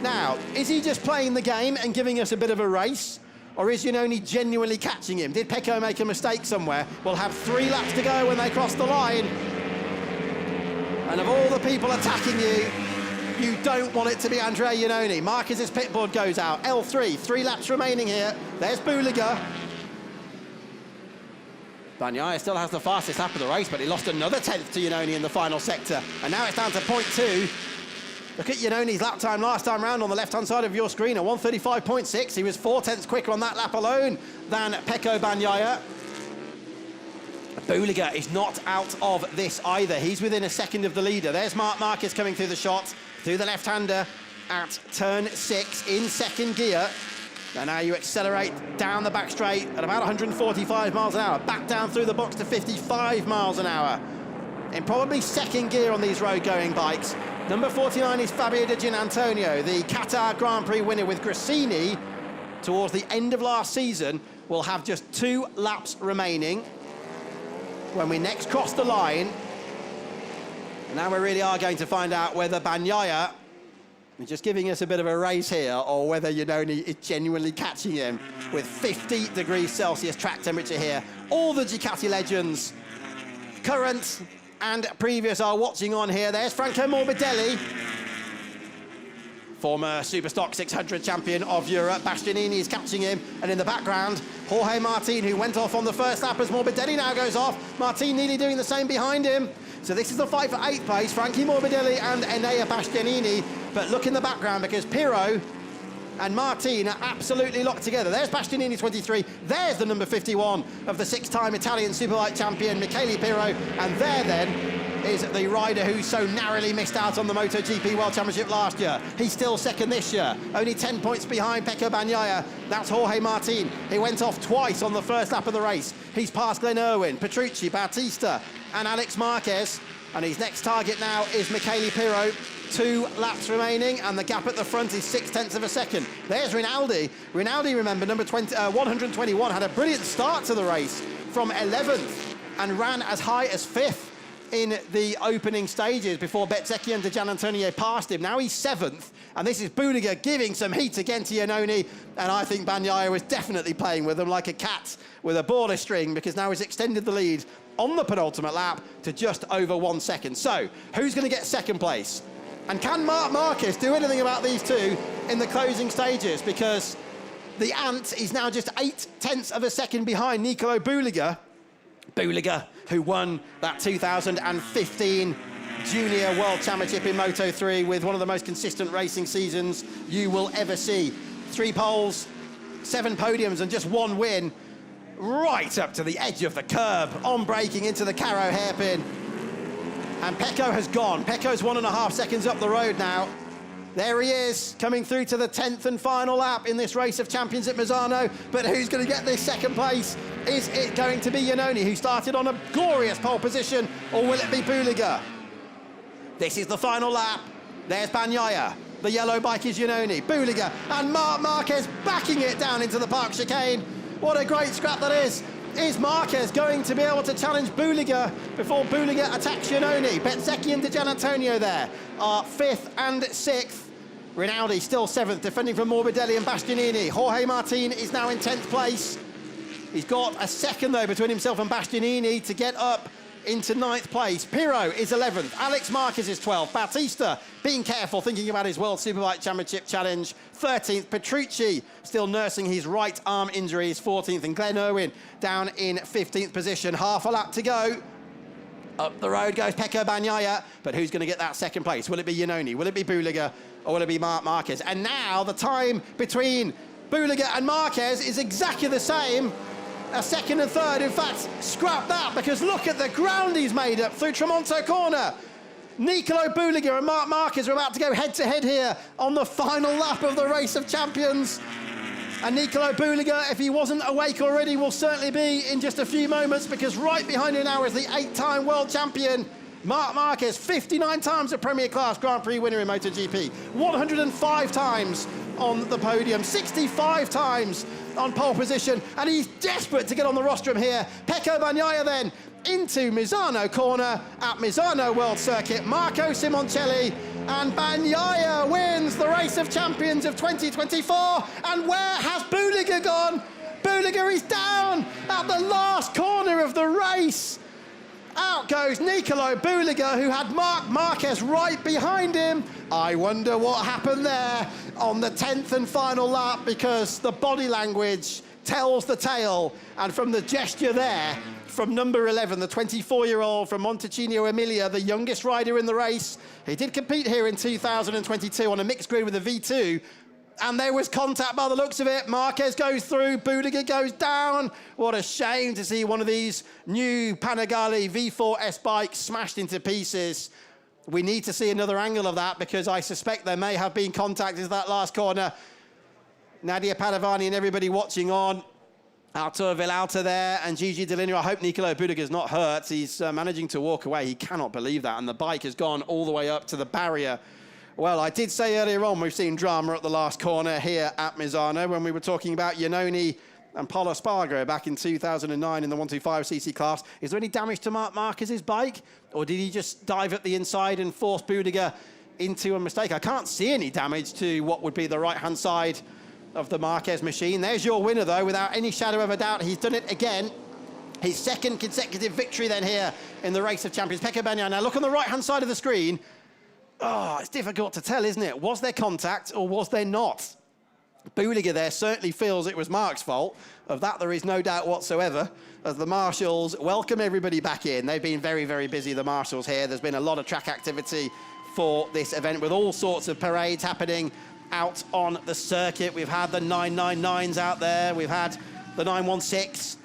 Now, is he just playing the game and giving us a bit of a race? Or is Iannone genuinely catching him? Did Pecco make a mistake somewhere? We'll have 3 laps to go when they cross the line. And of all the people attacking you, you don't want it to be Andrea Iannone. Marquez's pitboard goes out. L3, 3 laps remaining here. There's Buliga. Bagnaia still has the fastest lap of the race, but he lost another tenth to Iannone in the final sector. And now it's down to 0.2. Look at Iannone's lap time last time round on the left-hand side of your screen at 135.6. He was 4 tenths quicker on that lap alone than Pecco Bagnaia. Buliga is not out of this either. He's within a second of the leader. There's Marc Marquez coming through the shot, through the left-hander at turn 6 in second gear. And now you accelerate down the back straight at about 145 miles an hour, back down through the box to 55 miles an hour. In probably second gear on these road-going bikes. Number 49 is Fabio Di Gianantonio, the Qatar Grand Prix winner with Gresini. Towards the end of last season, will have just 2 laps remaining when we next cross the line. And now we really are going to find out whether Bagnaia is just giving us a bit of a race here, or whether Iannone is genuinely catching him with 50 degrees Celsius track temperature here. All the Ducati legends, current and previous, are watching on here. There's Franco Morbidelli, former Superstock 600 champion of Europe. Bastianini is catching him, and in the background, Jorge Martin, who went off on the first lap as Morbidelli now goes off. Martin nearly doing the same behind him. So this is the fight for 8th place, Frankie Morbidelli and Enea Bastianini. But look in the background, because Pirro and Martin are absolutely locked together. There's Bastianini 23, there's the number 51 of the 6-time Italian Superbike champion, Michele Pirro, and there then is the rider who so narrowly missed out on the MotoGP World Championship last year. He's still second this year, only 10 points behind Pecco Bagnaia. That's Jorge Martin. He went off twice on the first lap of the race. He's passed Glenn Irwin, Petrucci, Bautista, and Alex Marquez. And his next target now is Michele Pirro. 2 laps remaining, and the gap at the front is 0.6 of a second. There's Rinaldi. Rinaldi, remember, number 121, had a brilliant start to the race from 11th and ran as high as 5th in the opening stages before Bezzecchi and De Gianantonio passed him. Now he's 7th, and this is Bulega giving some heat again to Iannone, and I think Bagnaia was definitely playing with him like a cat with a border string, because now he's extended the lead on the penultimate lap to just over 1 second. So, who's going to get second place? And can Marc Marquez do anything about these two in the closing stages? Because the Ant is now just 0.8 of a second behind Nicolo Bulega. Bulega, who won that 2015 Junior World Championship in Moto3 with one of the most consistent racing seasons you will ever see. 3 poles, 7 podiums, and just 1 win. Right up to the edge of the curb, on braking into the Caro hairpin. And Pecco has gone. Pecco's 1.5 seconds up the road now. There he is, coming through to the 10th and final lap in this Race of Champions at Misano. But who's going to get this second place? Is it going to be Iannone, who started on a glorious pole position, or will it be Bulega? This is the final lap. There's Bagnaia. The yellow bike is Iannone. Bulega and Marc Marquez backing it down into the park chicane. What a great scrap that is. Is Marquez going to be able to challenge Bulega before Bulega attacks Iannone? Bezzecchi and De Gianantonio there are 5th and 6th. Rinaldi still 7th, defending from Morbidelli and Bastianini. Jorge Martin is now in 10th place. He's got a second, though, between himself and Bastianini to get up into 9th place. Pirro is 11th. Alex Marquez is 12th. Bautista, being careful, thinking about his World Superbike Championship challenge, 13th. Petrucci, still nursing his right arm injury, is 14th. And Glenn Irwin down in 15th position. Half a lap to go. Up the road goes Pecco Bagnaia. But who's going to get that second place? Will it be Iannone? Will it be Bulega? Or will it be Marc Marquez? And now the time between Bulega and Marquez is exactly the same. A second and third. In fact, scrap that, because look at the ground he's made up through Tremonto Corner. Nicolo Bulega and Marc Marquez are about to go head-to-head here on the final lap of the Race of Champions. And Nicolo Bulega, if he wasn't awake already, will certainly be in just a few moments, because right behind him now is the 8-time world champion, Marc Marquez, 59 times a Premier Class Grand Prix winner in MotoGP, 105 times on the podium, 65 times on pole position, and he's desperate to get on the rostrum here. Pecco Bagnaia then into Misano Corner at Misano World Circuit. Marco Simoncelli, and Bagnaia wins the Race of Champions of 2024. And where has Bulega gone? Bulega is down at the last corner of the race. Out goes Nicolo Bulega, who had Marc Marquez right behind him. I wonder what happened there on the 10th and final lap, because the body language tells the tale. And from the gesture there, from number 11, the 24-year-old from Montecineo Emilia, the youngest rider in the race. He did compete here in 2022 on a mixed grid with a V2. And there was contact by the looks of it. Marquez goes through, Bulega goes down. What a shame to see one of these new Panigale V4 S bikes smashed into pieces. We need to see another angle of that, because I suspect there may have been contact into that last corner. Nadia Padovani and everybody watching on. Artur Villalta there and Gigi Dell'Inno. I hope Nicolo Bulega's not hurt. He's managing to walk away. He cannot believe that. And the bike has gone all the way up to the barrier. Well, I did say earlier on we've seen drama at the last corner here at Misano when we were talking about Iannone and Polo Spargo back in 2009 in the 125cc class. Is there any damage to Marc Marquez's bike? Or did he just dive at the inside and force Bulega into a mistake? I can't see any damage to what would be the right-hand side of the Marquez machine. There's your winner, though, without any shadow of a doubt. He's done it again. His second consecutive victory then here in the Race of Champions. Pecco Bagnaia. Now look on the right-hand side of the screen. Oh, it's difficult to tell, isn't it? Was there contact or was there not? Bulega there certainly feels it was Marc's fault. Of that, there is no doubt whatsoever, as the marshals welcome everybody back in. They've been very, very busy, the marshals here. There's been a lot of track activity for this event, with all sorts of parades happening out on the circuit. We've had the 999s out there. We've had the 916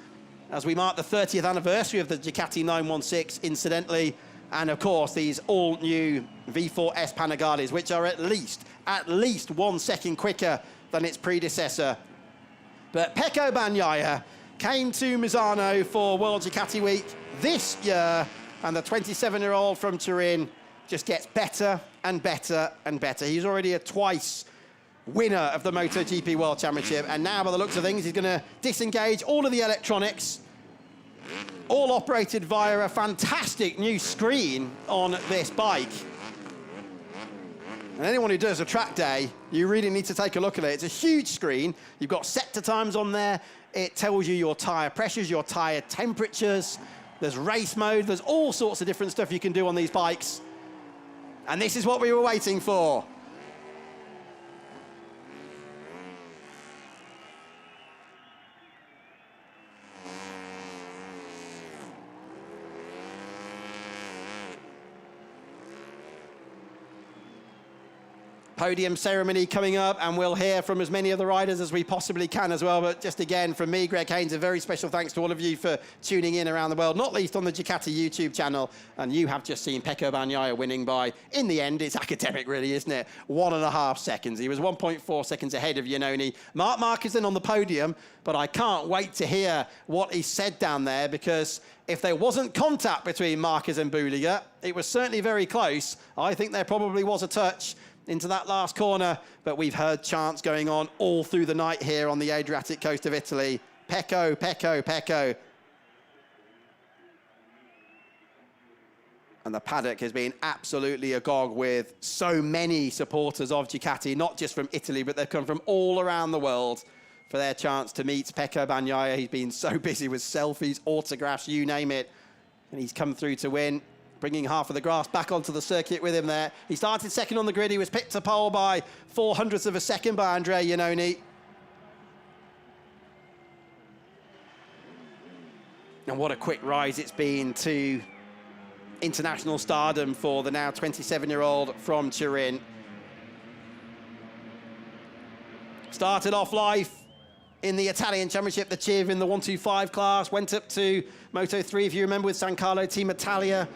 as we mark the 30th anniversary of the Ducati 916, incidentally. And of course, these all-new V4S Panigales, which are at least 1 second quicker than its predecessor. But Pecco Bagnaia came to Misano for World Ducati Week this year, and the 27-year-old from Turin just gets better and better and better. He's already a twice winner of the MotoGP World Championship, and now, by the looks of things, he's going to disengage all of the electronics, all operated via a fantastic new screen on this bike. And anyone who does a track day, you really need to take a look at it. It's a huge screen. You've got sector times on there. It tells you your tyre pressures, your tyre temperatures. There's race mode. There's all sorts of different stuff you can do on these bikes. And this is what we were waiting for. Podium ceremony coming up, and we'll hear from as many of the riders as we possibly can as well. But just again, from me, Greg Haynes, a very special thanks to all of you for tuning in around the world, not least on the Ducati YouTube channel. And you have just seen Pecco Bagnaia winning by, in the end, it's academic really, isn't it? 1.5 seconds. He was 1.4 seconds ahead of Iannone. Marc Marquez then on the podium, but I can't wait to hear what he said down there, because if there wasn't contact between Marquez and Bulega, it was certainly very close. I think there probably was a touch into that last corner, but we've heard chants going on all through the night here on the Adriatic coast of Italy. Pecco, Pecco, Pecco. And the paddock has been absolutely agog with so many supporters of Ducati, not just from Italy, but they've come from all around the world for their chance to meet Pecco Bagnaia. He's been so busy with selfies, autographs, you name it, and he's come through to win, bringing half of the grass back onto the circuit with him there. He started second on the grid. He was picked to pole by 0.04 of a second by Andrea Iannone. And what a quick rise it's been to international stardom for the now 27-year-old from Turin. Started off life in the Italian Championship, the Civ in the 125 class, went up to Moto3, if you remember, with San Carlo, Team Italia.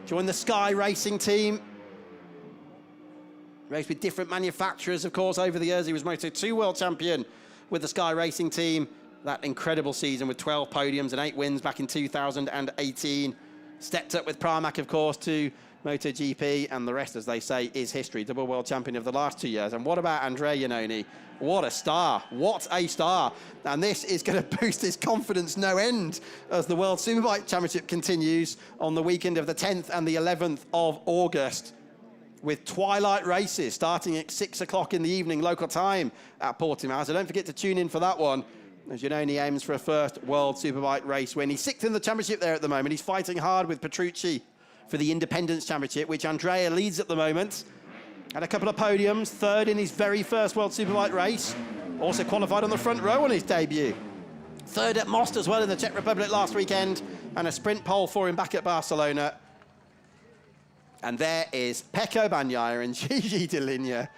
Joined the Sky Racing team. Raced with different manufacturers, of course, over the years. He was Moto2 world champion with the Sky Racing team. That incredible season with 12 podiums and 8 wins back in 2018. Stepped up with Pramac, of course, to MotoGP, and the rest, as they say, is history. Double world champion of the last 2 years. And what about Andrea Iannone? What a star. What a star. And this is going to boost his confidence no end as the World Superbike Championship continues on the weekend of the 10th and the 11th of August, with twilight races starting at 6 o'clock in the evening local time at Portimao. So don't forget to tune in for that one, as Iannone aims for a first World Superbike race win. He's 6th in the championship there at the moment. He's fighting hard with Petrucci for the Independence Championship, which Andrea leads at the moment. Had a couple of podiums, 3rd in his very first World Superbike race. Also qualified on the front row on his debut. 3rd at Most as well in the Czech Republic last weekend, and a sprint pole for him back at Barcelona. And there is Pecco Bagnaia and Gigi Dell'Igna.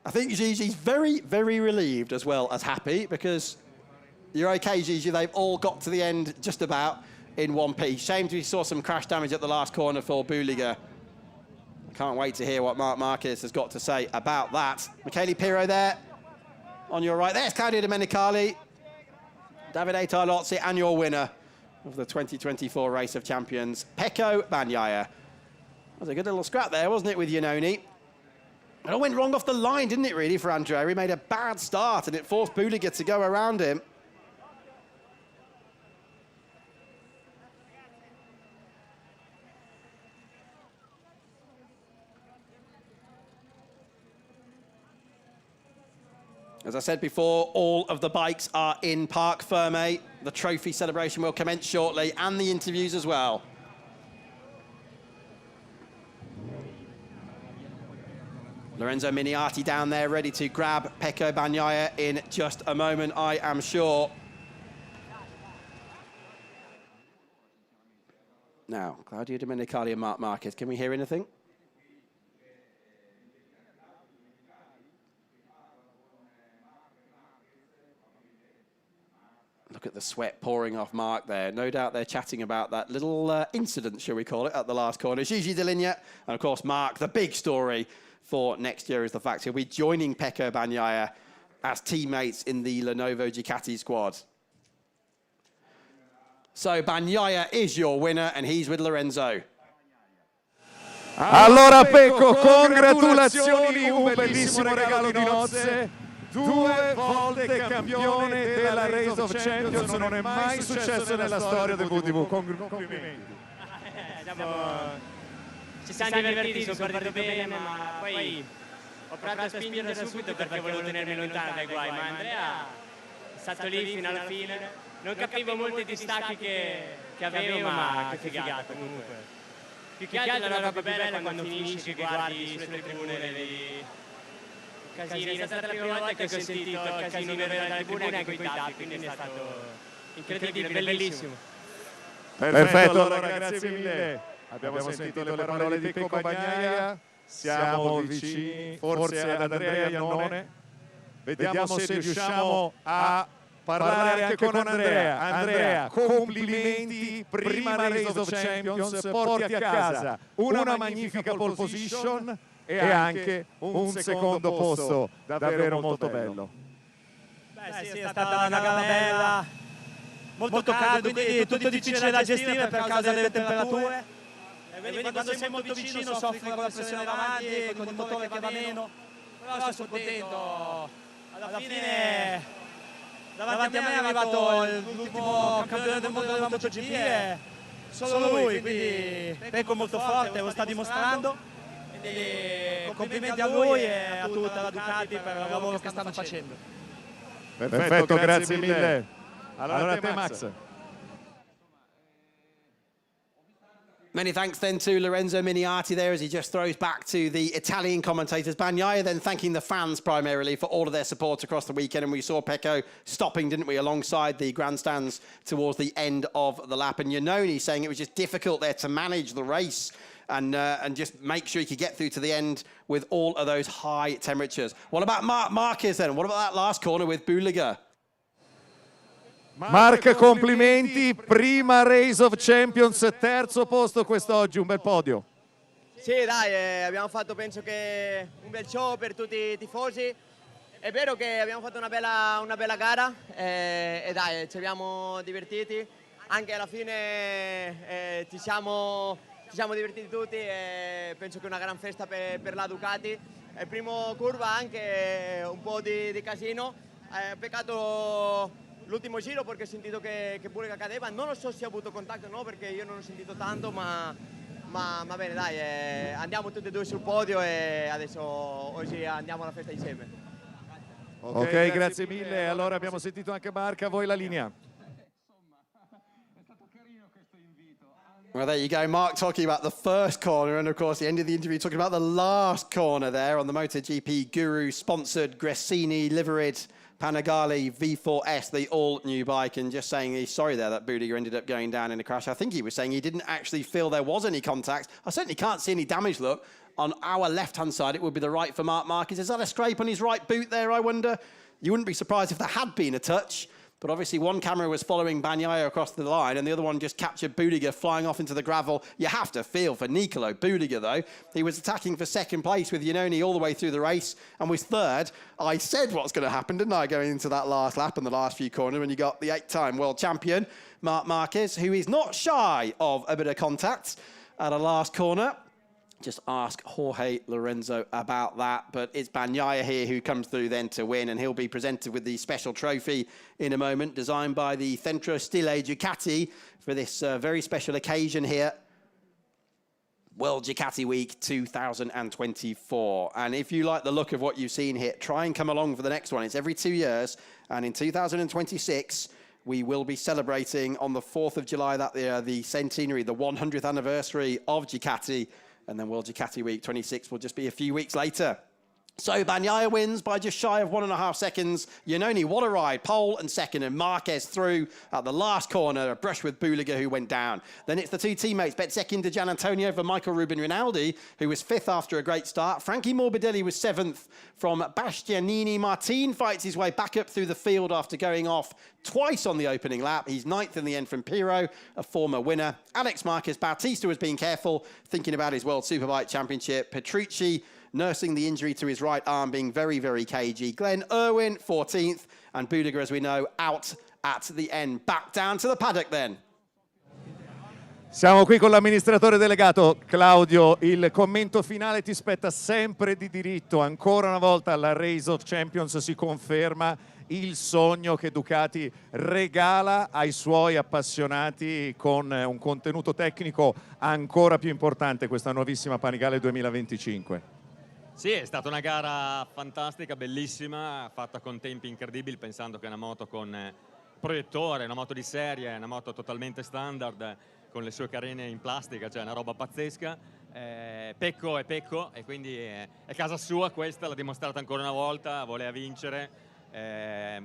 I think Gigi's very, very relieved as well as happy, because you're okay, Gigi, they've all got to the end just about in one piece. Shame we saw some crash damage at the last corner for Bulega. Can't wait to hear what Marc Marquez has got to say about that. Michele Pirro there on your right. There's Claudio Domenicali, Davide Tarlozzi, and your winner of the 2024 Race of Champions, Pecco Bagnaia. That was a good little scrap there, wasn't it, with Iannone? It all went wrong off the line, didn't it, really, for Andrea? He made a bad start, and it forced Bulega to go around him. As I said before, all of the bikes are in Parc Ferme. The trophy celebration will commence shortly, and the interviews as well. Lorenzo Miniati down there, ready to grab Pecco Bagnaia in just a moment, I am sure. Now, Claudio Domenicali and Marc Marquez, can we hear anything? Look at the sweat pouring off Mark there. No doubt they're chatting about that little incident, shall we call it, at the last corner. Gigi Deligne, and of course Mark, the big story for next year is the fact he'll be joining Pecco Bagnaia as teammates in the Lenovo Ducati squad. So Bagnaia is your winner, and he's with Lorenzo. Allora Pecco, congratulazioni, un bellissimo regalo di nozze. 2 volte campione della Race of Champions, non è mai successo nella storia del VTV. Complimenti. Ci siamo divertiti, sono partito bene, ma poi ho provato a spingere subito perché volevo tenermi lontano dai guai, ma Andrea è stato lì fino alla fine. Non capivo molti distacchi che avevo, ma che figata comunque. Più che altro la roba bella quando finisci, che guardi sulle tribune, vedi casino. È stata la prima volta che ho sentito il casino vero dalla tribuna anche con i tappi, quindi è stato incredibile, bellissimo. Perfetto, allora grazie mille. Abbiamo sentito le parole di Pecco Bagnaia, siamo vicini forse ad Andrea Iannone. Vediamo se riusciamo a parlare anche con Andrea. Andrea, complimenti, prima Race of Champions, porti a casa una magnifica pole position e anche un secondo posto davvero molto bello. Beh sì, è stata una gara bella, molto caldo, quindi tutto difficile da gestire per causa delle temperature. E quindi quando sei molto vicino soffri con la pressione davanti e con il motore che va meno, però sono contento. Alla fine davanti a me è arrivato l'ultimo campione del mondo della MotoGP e solo lui, quindi Pecco molto forte, lo sta dimostrando. Quindi complimenti a lui e a tutta la Ducati per il lavoro che stanno facendo. Perfetto, grazie mille. Allora a te Max. Many thanks then to Lorenzo Miniati there as he just throws back to the Italian commentators. Bagnaia then thanking the fans primarily for all of their support across the weekend. And we saw Pecco stopping, didn't we, alongside the grandstands towards the end of the lap. And Iannone saying it was just difficult there to manage the race and just make sure he could get through to the end with all of those high temperatures. What about Marquez then? What about that last corner with Buliga? Mark, complimenti, prima Race of Champions, terzo posto quest'oggi, un bel podio. Sì dai, abbiamo fatto penso che un bel show per tutti i tifosi. È vero che abbiamo fatto una bella gara e dai, ci abbiamo divertiti. Anche alla fine ci siamo divertiti tutti e penso che è una gran festa per la Ducati. Il primo curva anche un po' di casino. Peccato l'ultimo giro perché ho sentito che Buliga cadeva. Non lo so se ha avuto contatto o no perché io non ho sentito tanto, ma bene dai, andiamo tutti e due sul podio e adesso oggi andiamo alla festa insieme. Ok, grazie mille. Allora abbiamo sentito anche Mark, a voi la linea. Well, there you go. Mark talking about the first corner and, of course, the end of the interview talking about the last corner there on the MotoGP Guru-sponsored Gresini liveried Panigale V4S, the all-new bike, and just saying he's sorry there that Budiga ended up going down in a crash. I think he was saying he didn't actually feel there was any contact. I certainly can't see any damage, look. On our left-hand side, it would be the right for Marc Marquez. Is that a scrape on his right boot there, I wonder? You wouldn't be surprised if there had been a touch. But obviously one camera was following Bagnaia across the line and the other one just captured Budiga flying off into the gravel. You have to feel for Nicolo Budiga, though. He was attacking for second place with Iannone all the way through the race and was third. I said what's going to happen, didn't I, going into that last lap and the last few corners when you got the 8-time world champion, Marc Marquez, who is not shy of a bit of contact at a last corner. Just ask Jorge Lorenzo about that. But it's Bagnaia here who comes through then to win, and he'll be presented with the special trophy in a moment, designed by the Centro Stile Ducati for this very special occasion here. World Ducati Week 2024. And if you like the look of what you've seen here, try and come along for the next one. It's every 2 years. And in 2026, we will be celebrating on the 4th of July, the centenary, the 100th anniversary of Ducati. And then World Ducati Week 26 will just be a few weeks later. So Bagnaia wins by just shy of 1.5 seconds. Iannone, what a ride. Pole and second, and Marquez through at the last corner, a brush with Bulega, who went down. Then it's the two teammates, Bezzecchi and Gian Antonio over Michael Ruben Rinaldi, who was 5th after a great start. Frankie Morbidelli was 7th from Bastianini. Martin fights his way back up through the field after going off twice on the opening lap. He's 9th in the end from Pirro, a former winner. Alex Marquez Bautista was being careful, thinking about his World Superbike Championship. Petrucci nursing the injury to his right arm, being very, very cagey. Glenn Irwin, 14th, and Bulega, as we know, out at the end. Back down to the paddock then. Siamo qui con l'amministratore delegato. Claudio, il commento finale ti spetta sempre di diritto. Ancora una volta la Race of Champions si conferma il sogno che Ducati regala ai suoi appassionati con un contenuto tecnico ancora più importante, questa nuovissima Panigale 2025. Sì, è stata una gara fantastica, bellissima, fatta con tempi incredibili, pensando che è una moto con proiettore, una moto di serie, una moto totalmente standard, con le sue carene in plastica, cioè una roba pazzesca. Pecco è Pecco, e quindi è casa sua questa, l'ha dimostrata ancora una volta, voleva vincere. Ha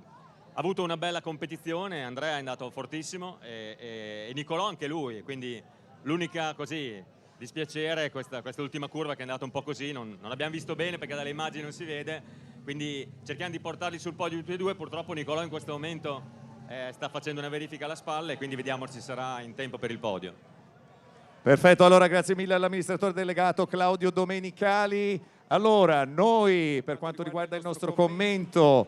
avuto una bella competizione, Andrea è andato fortissimo e Nicolò anche lui, quindi l'unica così dispiacere è questa ultima curva che è andata un po' così, non l'abbiamo visto bene perché dalle immagini non si vede, quindi cerchiamo di portarli sul podio tutti e due. Purtroppo Nicolò in questo momento sta facendo una verifica alla spalla e quindi vediamo se sarà in tempo per il podio. Perfetto, allora grazie mille all'amministratore delegato Claudio Domenicali. Allora, noi per quanto riguarda il nostro commento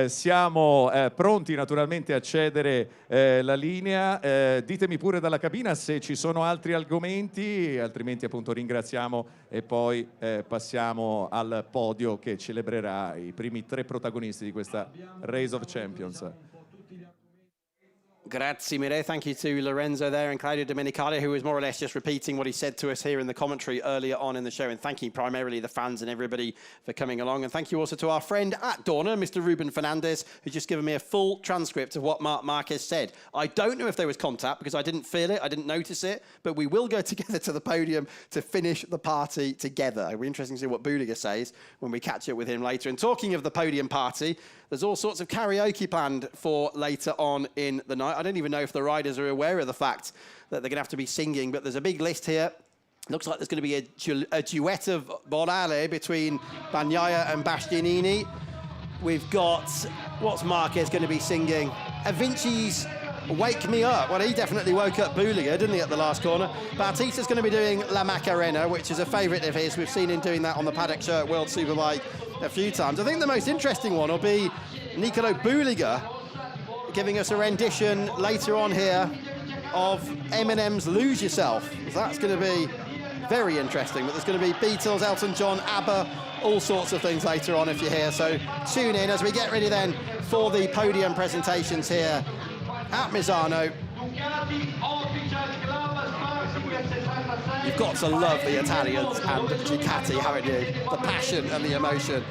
siamo pronti naturalmente a cedere la linea. Ditemi pure dalla cabina se ci sono altri argomenti, altrimenti appunto ringraziamo e poi passiamo al podio che celebrerà i primi 3 protagonisti di questa Race of Champions. Grazie mille. Thank you to Lorenzo there and Claudio Domenicali, who was more or less just repeating what he said to us here in the commentary earlier on in the show, and thanking primarily the fans and everybody for coming along. And thank you also to our friend at Dorna, Mr. Ruben Fernandez, who's just given me a full transcript of what Marc Marquez said. I don't know if there was contact because I didn't feel it, I didn't notice it, but we will go together to the podium to finish the party together. It'll be interesting to see what Bulega says when we catch up with him later. And talking of the podium party, there's all sorts of karaoke planned for later on in the night. I don't even know if the riders are aware of the fact that they're going to have to be singing, but there's a big list here. Looks like there's going to be a duet of Morale between Bagnaia and Bastianini. We've got, what's Marquez going to be singing? Avinci's Wake Me Up. Well, he definitely woke up Bulega, didn't he, at the last corner? Bautista's going to be doing La Macarena, which is a favourite of his. We've seen him doing that on the paddock shirt World Superbike a few times. I think the most interesting one will be Nicolo Bulega giving us a rendition later on here of Eminem's Lose Yourself. That's going to be very interesting, but there's going to be Beatles, Elton John, ABBA, all sorts of things later on if you're here. So tune in as we get ready then for the podium presentations here at Misano. You've got to love the Italians and Ducati, haven't you? The passion and the emotion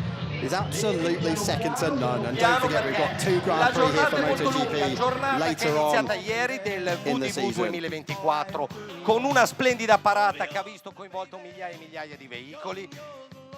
is absolutely second to none. And don't forget, we've got 2 Grand Prix here for MotoGP later on ieri del in the VDV season. 2024 con una splendida parata che ha visto coinvolto migliaia e migliaia di veicoli,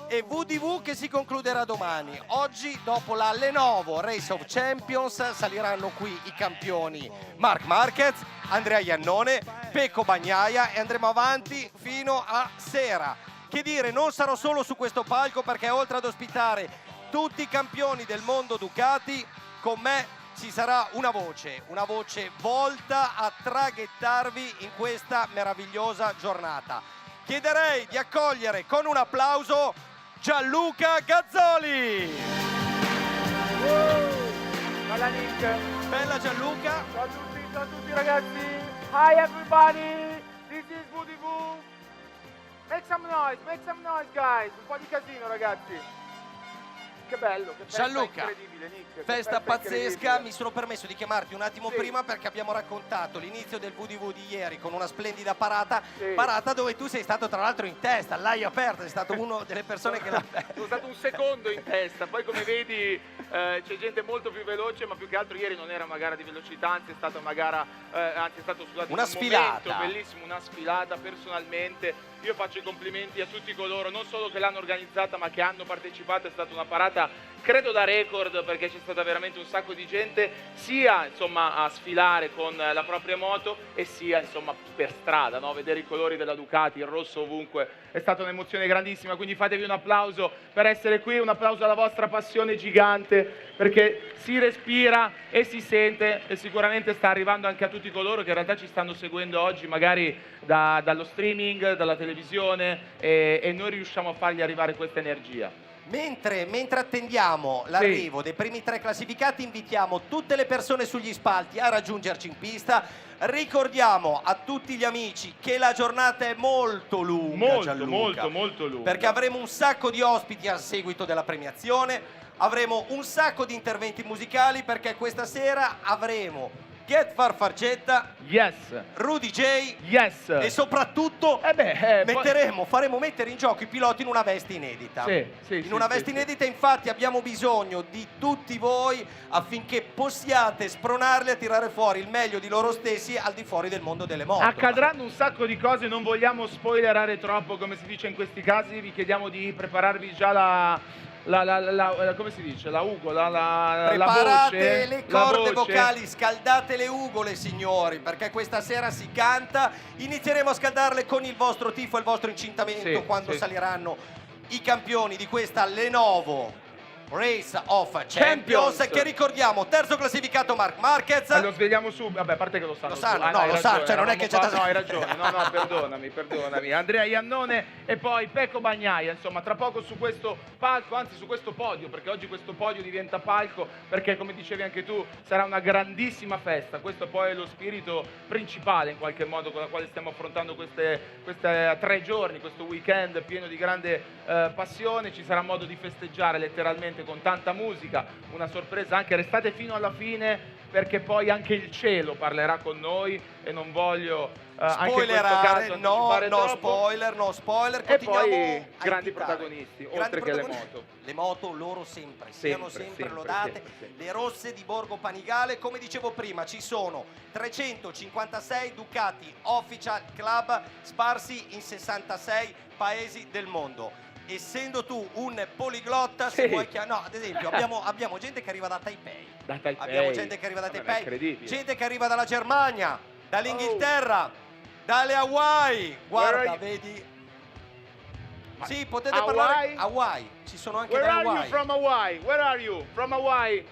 e VDV che si concluderà domani. Oggi, dopo la Lenovo Race of Champions, saliranno qui i campioni Marc Marquez, Andrea Iannone, Pecco Bagnaia, e andremo avanti fino a sera. Che dire, non sarò solo su questo palco, perché oltre ad ospitare tutti i campioni del mondo Ducati, con me ci sarà una voce volta a traghettarvi in questa meravigliosa giornata. Chiederei di accogliere con un applauso Gianluca Gazzoli. Bella Nick. Bella Gianluca. Ciao a tutti ragazzi. Hi everybody. This is VDV. Make some noise guys. Un po' di casino ragazzi. Che bello, che festa Gianluca, incredibile, Nick. Che festa pazzesca, incredibile. mi sono permesso di chiamarti un attimo Sì. prima perché abbiamo raccontato l'inizio del VDV di ieri con una splendida parata, Sì. parata dove tu sei stato tra l'altro in testa, l'hai aperta, sei stato una delle persone che l'ha Sono stato un secondo in testa, poi come vedi c'è gente molto più veloce, ma più che altro ieri non era una gara di velocità, anzi è stata una gara, anzi è stato scusate, Una un sfilata. momento bellissimo, una sfilata. Personalmente io faccio i complimenti a tutti coloro, non solo che l'hanno organizzata ma che hanno partecipato, è stata una parata credo da record perché c'è stata veramente un sacco di gente sia insomma a sfilare con la propria moto e sia insomma per strada, no? Vedere i colori della Ducati, il rosso ovunque, è stata un'emozione grandissima, quindi fatevi un applauso per essere qui, un applauso alla vostra passione gigante perché si respira e si sente e sicuramente sta arrivando anche a tutti coloro che in realtà ci stanno seguendo oggi magari dallo streaming, dalla televisione e noi riusciamo a fargli arrivare questa energia. Mentre attendiamo l'arrivo dei primi 3 classificati, invitiamo tutte le persone sugli spalti a raggiungerci in pista. Ricordiamo a tutti gli amici che la giornata è molto lunga, Gianluca, molto lunga. perché avremo un sacco di ospiti a seguito della premiazione, avremo un sacco di interventi musicali perché questa sera avremo Get Farfargetta, Yes, Rudy J yes. e soprattutto faremo mettere in gioco i piloti in una veste inedita. In una veste inedita, infatti abbiamo bisogno di tutti voi affinché possiate spronarli a tirare fuori il meglio di loro stessi al di fuori del mondo delle moto. Accadranno un sacco di cose, non vogliamo spoilerare troppo, come si dice in questi casi, vi chiediamo di prepararvi già come si dice? La ugola, Preparate la voce, le corde la voce. vocali, scaldate le ugole signori, perché questa sera si canta. Inizieremo a scaldarle con il vostro tifo e il vostro incitamento quando saliranno i campioni di questa Lenovo Race of Champions, che ricordiamo terzo classificato Marquez. Lo svegliamo subito, vabbè, a parte che lo sanno. Lo sanno, lo sanno, cioè non è che c'è da... No, hai ragione, no, perdonami. Andrea Iannone e poi Pecco Bagnaia, insomma, tra poco su questo palco, anzi su questo podio, perché oggi questo podio diventa palco, perché come dicevi anche tu, sarà una grandissima festa. Questo poi è lo spirito principale, in qualche modo, con la quale stiamo affrontando queste 3 giorni, questo weekend pieno di grande passione. Ci sarà modo di festeggiare letteralmente con tanta musica, una sorpresa anche, restate fino alla fine perché poi anche il cielo parlerà con noi e non voglio spoilerare, no spoiler, e poi grandi protagonisti, oltre che le moto. Le moto loro siano sempre lodate, sempre. Le rosse di Borgo Panigale, come dicevo prima, ci sono 356 Ducati Official Club sparsi in 66 paesi del mondo. Essendo tu un poliglotta, se vuoi ad esempio abbiamo gente che arriva da Taipei. Abbiamo gente che arriva da Taipei, gente che arriva dalla Germania, dall'Inghilterra, dalle Hawaii. Guarda, vedi? Sì, potete parlare Hawaii. Ci sono anche da Hawaii. Where are you from Hawaii? Where are you? From Hawaii?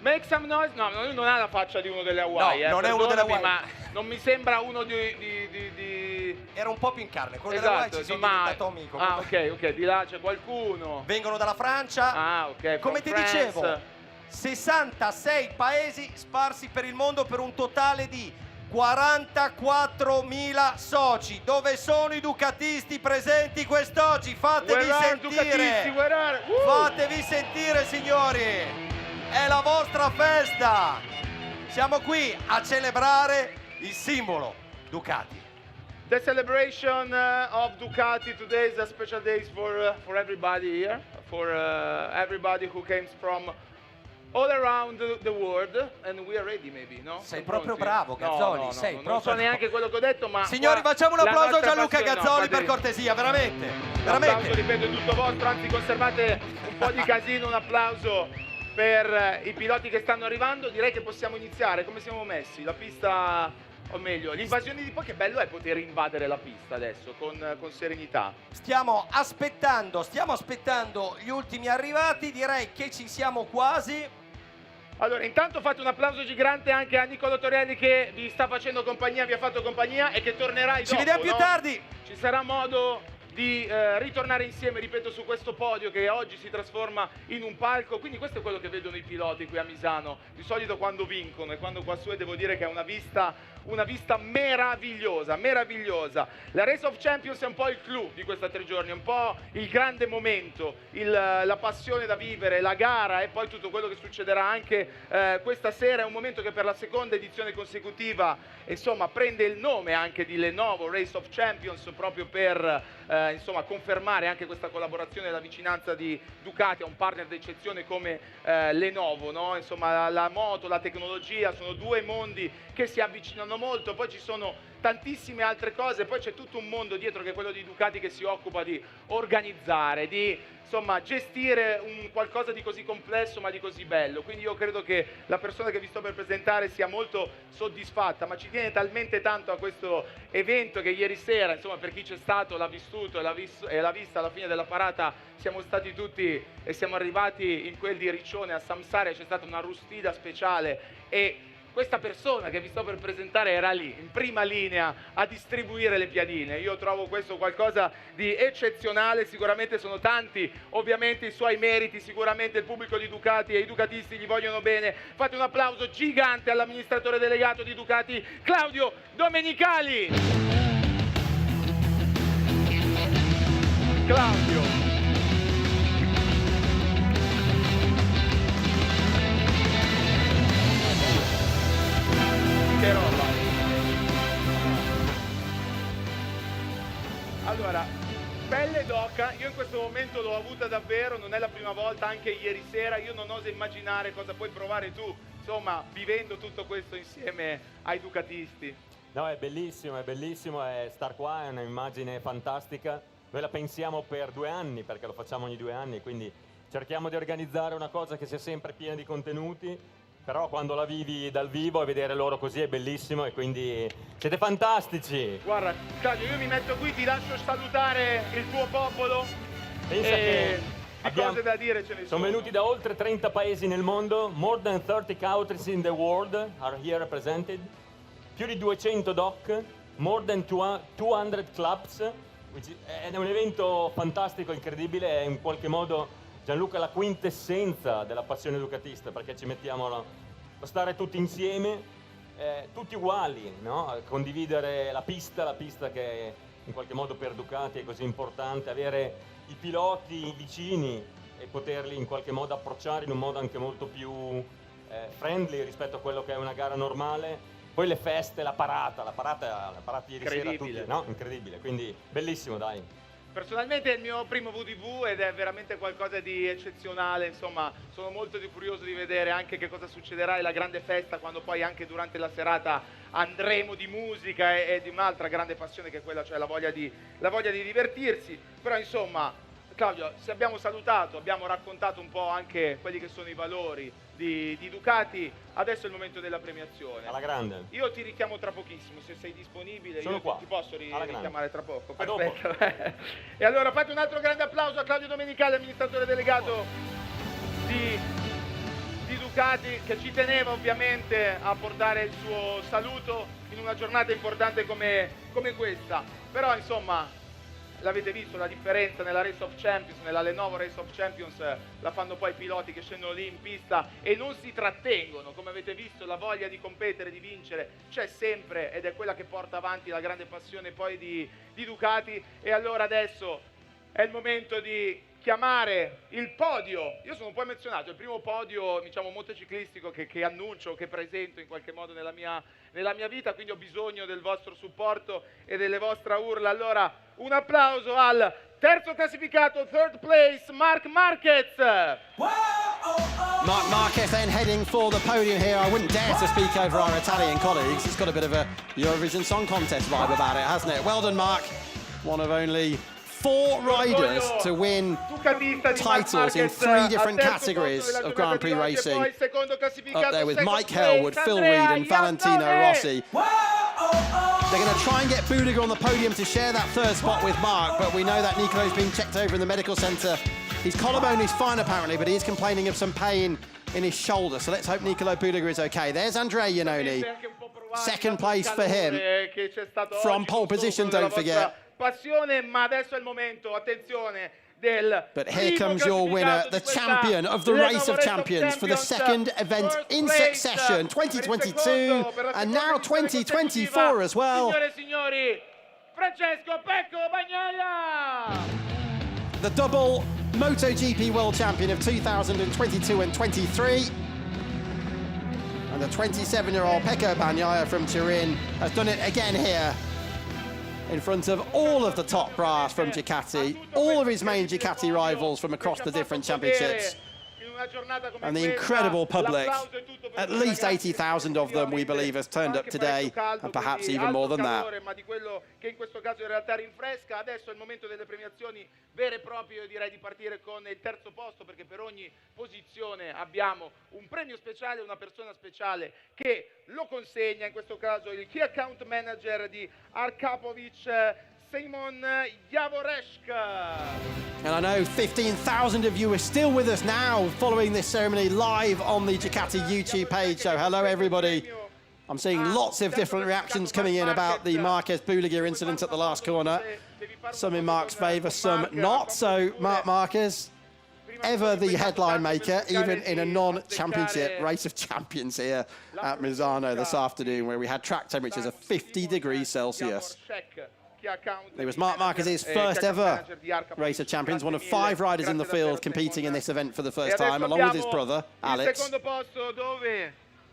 Make some noise. No, lui non ha la faccia di uno delle Hawaii. No, non è uno delle Hawaii. Ma non mi sembra uno di... Era un po' più in carne, quello delle Hawaii ci sono diventato amico. Ah, ok, di là c'è qualcuno. Vengono dalla Francia. Ah, ok. Come ti dicevo, 66 paesi sparsi per il mondo per un totale di 44.000 soci. Dove sono i ducatisti presenti quest'oggi? Fatevi sentire. Fatevi sentire, signori. È la vostra festa. Siamo qui a celebrare il simbolo Ducati. The celebration of Ducati today is a special day for everybody here, for everybody who came from all around the world, and we are ready, maybe, no? Sei proprio bravo, Gazzoli. Sei non so neanche quello che ho detto, ma... Signori, facciamo un applauso a Gianluca Gazzoli, per cortesia, veramente. L'applauso, ripeto, è tutto vostro, anzi conservate un po' di casino, un applauso per i piloti che stanno arrivando. Direi che possiamo iniziare. Come siamo messi? La pista... O meglio, l'invasione di poi, che bello è poter invadere la pista adesso con serenità. Stiamo aspettando gli ultimi arrivati, direi che ci siamo quasi. Allora, intanto fate un applauso gigante anche a Nicolò Torelli che vi sta facendo compagnia, vi ha fatto compagnia e che tornerà dopo. Ci vediamo più tardi. Ci sarà modo di ritornare insieme, ripeto, su questo podio che oggi si trasforma in un palco. Quindi questo è quello che vedono i piloti qui a Misano di solito quando vincono, e quando qua su devo dire che è una vista una vista meravigliosa, meravigliosa. La Race of Champions è un po' il clou di questa 3 giorni, è un po' il grande momento, la passione da vivere, la gara e poi tutto quello che succederà anche questa sera. È un momento che per la seconda edizione consecutiva, insomma, prende il nome anche di Lenovo Race of Champions, proprio per insomma, confermare anche questa collaborazione e la vicinanza di Ducati a un partner d'eccezione come Lenovo, no? Insomma, la moto, la tecnologia sono due mondi che si avvicinano molto, poi ci sono tantissime altre cose, poi c'è tutto un mondo dietro che è quello di Ducati che si occupa di organizzare, di insomma gestire un qualcosa di così complesso ma di così bello. Quindi io credo che la persona che vi sto per presentare sia molto soddisfatta, ma ci tiene talmente tanto a questo evento che ieri sera, insomma, per chi c'è stato, l'ha vissuto e l'ha vista alla fine della parata, siamo stati tutti e siamo arrivati in quel di Riccione a Samsara, c'è stata una rustida speciale e questa persona che vi sto per presentare era lì, in prima linea, a distribuire le piadine. Io trovo questo qualcosa di eccezionale, sicuramente sono tanti, ovviamente i suoi meriti, sicuramente il pubblico di Ducati e i ducatisti gli vogliono bene. Fate un applauso gigante all'amministratore delegato di Ducati, Claudio Domenicali. Claudio. Che roba. Allora, pelle d'oca, io in questo momento l'ho avuta davvero, non è la prima volta, anche ieri sera, io non oso immaginare cosa puoi provare tu, insomma, vivendo tutto questo insieme ai ducatisti. No, è bellissimo, star qua è un'immagine fantastica. Noi la pensiamo per 2 anni, perché lo facciamo ogni 2 anni, quindi cerchiamo di organizzare una cosa che sia sempre piena di contenuti. Però quando la vivi dal vivo e vedere loro così è bellissimo e quindi siete fantastici. Guarda, Claudio, io mi metto qui, ti lascio salutare il tuo popolo. Pensa che cose da dire ce ne sono. Sono venuti da oltre 30 paesi nel mondo, more than 30 countries in the world are here represented, più di 200 doc, more than 200 clubs, ed è un evento fantastico, incredibile, è in qualche modo Gianluca la quintessenza della passione ducatista, perché ci mettiamo a stare tutti insieme, tutti uguali, no? A condividere la pista che in qualche modo per Ducati è così importante, avere i piloti vicini e poterli in qualche modo approcciare in un modo anche molto più friendly rispetto a quello che è una gara normale. Poi le feste, la parata ieri sera tutti, no? Incredibile, quindi bellissimo, dai. Personalmente è il mio primo VDV ed è veramente qualcosa di eccezionale, insomma sono molto curioso di vedere anche che cosa succederà e la grande festa quando poi anche durante la serata andremo di musica e di un'altra grande passione che è quella, cioè la voglia di divertirsi. Però insomma, Claudio, se abbiamo salutato, abbiamo raccontato un po' anche quelli che sono i valori di Ducati, adesso è il momento della premiazione. Alla grande. Io ti richiamo tra pochissimo, se sei disponibile. Sono qua. Ti posso richiamare tra poco. A Perfetto. E allora fate un altro grande applauso a Claudio Domenicali, amministratore delegato di Ducati, che ci teneva ovviamente a portare il suo saluto in una giornata importante come questa. Però insomma, l'avete visto la differenza nella Race of Champions, nella Lenovo Race of Champions la fanno poi i piloti che scendono lì in pista e non si trattengono, come avete visto la voglia di competere, di vincere c'è sempre ed è quella che porta avanti la grande passione poi di Ducati. E allora adesso è il momento di chiamare il podio. Io sono un po' emozionato, è il primo podio, diciamo, motociclistico che annuncio, che presento in qualche modo nella mia vita, quindi ho bisogno del vostro supporto e delle vostre urla. Allora, un applauso al terzo classificato, third place, Marquez. Marc Marquez then heading for the podium here. I wouldn't dare to speak over our Italian colleagues. It's got a bit of a Eurovision Song Contest vibe about it, hasn't it? Well done, Marc. One of only 4 riders to win titles in 3 different categories of Grand Prix racing. Up there with Mike Hellwood, Phil Reed and Valentino Rossi. They're going to try and get Budiger on the podium to share that 3rd spot with Marc, but we know that Nicolo's been checked over in the medical centre. His collarbone is fine apparently, but he is complaining of some pain in his shoulder, so let's hope Nicolo Budiger is okay. There's Andrea Iannone, 2nd place for him. From pole position, don't forget. passione, ma adesso è il momento, attenzione, But here comes your winner, the champion of the Race of Champions for the second event in succession, 2022 and now 2024 as well. Signore e signori, Francesco Pecco Bagnaia! The double MotoGP World Champion of 2022 and 23. And the 27-year-old Pecco Bagnaia from Turin has done it again here in front of all of the top brass from Ducati, all of his main Ducati rivals from across the different championships, and the incredible public. At least 80,000 of them, we believe, has turned up today, and perhaps even more than that. Adesso è il momento delle premiazioni vere e proprie. Io direi di partire con il terzo posto, perché per ogni posizione abbiamo un premio speciale, una persona speciale che lo consegna, in questo caso il Key Account Manager di Arkapovic, Simon Javoreshka. And I know 15,000 of you are still with us now following this ceremony live on the Ducati YouTube page. So hello everybody. I'm seeing lots of different reactions coming in about the Marquez Buliga incident at the last corner. Some in Mark's favour, some not. So Marc Marquez, ever the headline maker, even in a non-championship Race of Champions here at Misano this afternoon, where we had track temperatures of 50 degrees Celsius. It was Marc Marquez's first ever Race of Champions, one of 5 riders in the field competing in this event for the first time, along with his brother, Alex.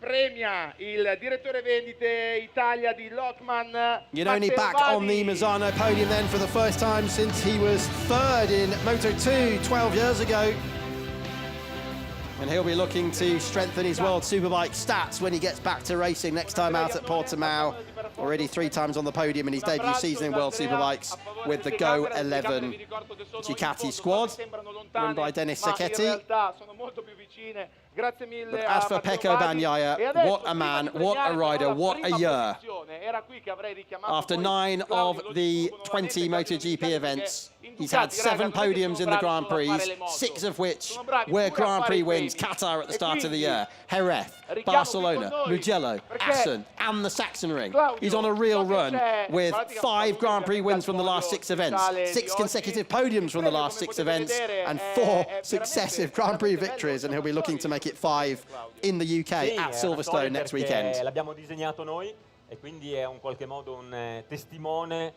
Premia il direttore vendite Italia di Lockman. Iannone back on the Misano podium then for the first time since he was third in Moto2 12 years ago. And he'll be looking to strengthen his World Superbike stats when he gets back to racing next time out at Portimao. Already 3 times on the podium in his debut season in World Superbikes with the Go 11 Ducati squad, run by Dennis Sacchetti. But as for Pecco Bagnaia, what a man, what a rider, what a year. After 9 of the 20 MotoGP events, he's had 7 podiums in the Grand Prix, 6 of which were Grand Prix wins. Qatar at the start of the year, Jerez, Barcelona, Mugello, Assen, and the Sachsenring. He's on a real run with 5 Grand Prix wins from the last 6 events, 6 consecutive podiums from the last 6 events, and 4 successive Grand Prix victories, and he'll be looking to make it 5 in the UK at Silverstone next weekend. L'abbiamo disegnato noi e quindi è in qualche modo un testimone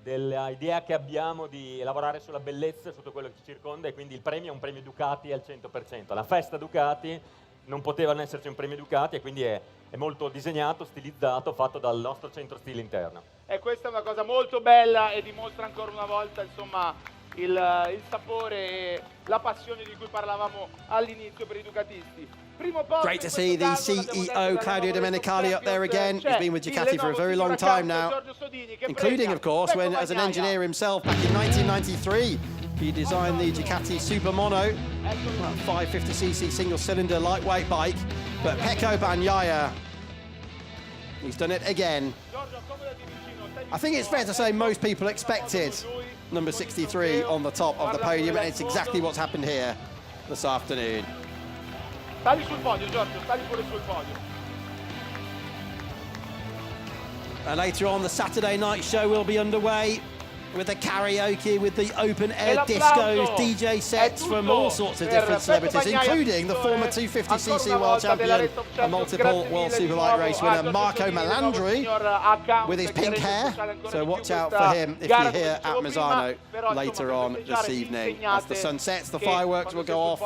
dell'idea che abbiamo di lavorare sulla bellezza e tutto quello che ci circonda, e quindi il premio è un premio Ducati al 100%. La festa Ducati non poteva non esserci un premio Ducati, e quindi è molto disegnato, stilizzato, fatto dal nostro centro stile interno. E questa è una cosa molto bella e dimostra ancora una volta, insomma, il sapore e la passione di cui parlavamo all'inizio per i ducatisti. Great to see the CEO Claudio Domenicali up there again. He's been with Ducati for a very long time now, including, of course, when as an engineer himself back in 1993, he designed the Ducati Super Mono, 550cc single-cylinder lightweight bike. But Pecco Bagnaia, he's done it again. I think it's fair to say most people expected number 63 on the top of the podium, and it's exactly what's happened here this afternoon. Sali sul podio, Giorgio, sali pure sul podio. And later on, the Saturday night show will be underway with the karaoke, with the open-air discos, DJ sets from all sorts of different celebrities, including the former 250cc world champion and multiple World Superbike race winner Marco Melandri with his pink hair. So watch out for him if you're here at Misano later on this evening. As the sun sets, the fireworks will go off.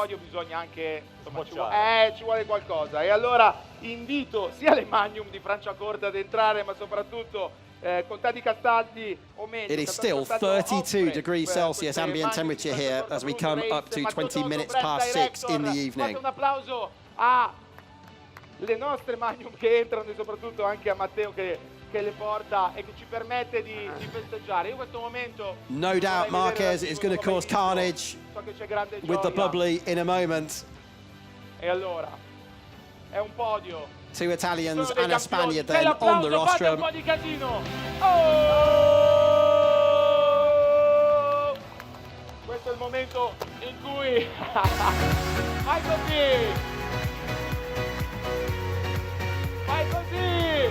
Ci vuole qualcosa. E allora invito sia le Magnum di Franciacorta ad entrare, ma soprattutto Contadi Castaldi o meglio. It is still 32 degrees Celsius ambient temperature here as we come up to 20 minutes past 6 in the evening. Un applauso alle nostre Magnum che entrano, e soprattutto anche a Matteo che le porta e che ci permette di festeggiare. In questo momento no doubt Marquez is going to cause carnage with the bubbly in a moment. E allora è un podio. 2 Italians and a Spaniard then on the rostrum. Un po' di casino. Oh! Questo è il momento in cui fai così. Fai così.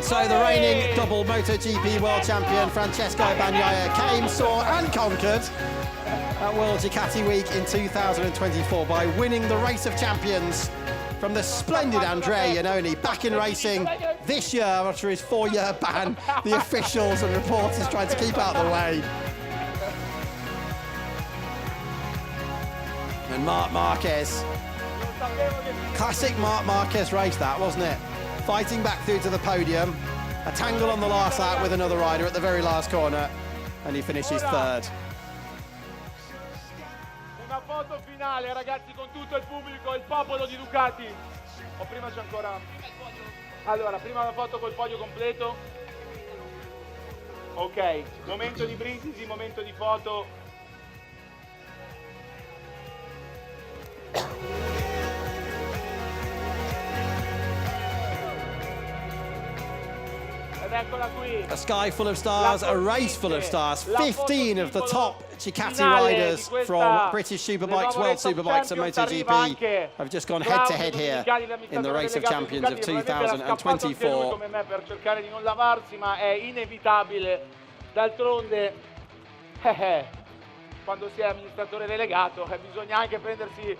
so the reigning double MotoGP World Champion Francesco Bagnaia came, saw and conquered at World Ducati Week in 2024 by winning the Race of Champions from the splendid Andrea Iannone, back in racing this year after his 4-year ban. The officials and reporters trying to keep out of the way. And Marc Marquez, classic Marc Marquez race that, wasn't it? Fighting back through to the podium, a tangle on the last lap with another rider at the very last corner, and he finishes third. Una foto finale, ragazzi, con tutto il pubblico e il popolo di Ducati. O prima c'è ancora... Allora, prima la foto col podio completo. Ok, momento di brindisi, momento di foto. A sky full of stars, a race full of stars. 15 of the top Ducati riders from British Superbikes, World Superbikes and MotoGP have just gone head-to-head here in the Race of Champions of 2024. Per cercare di non lavarsi, ma è inevitabile. D'altronde, quando si è amministratore delegato, bisogna anche prendersi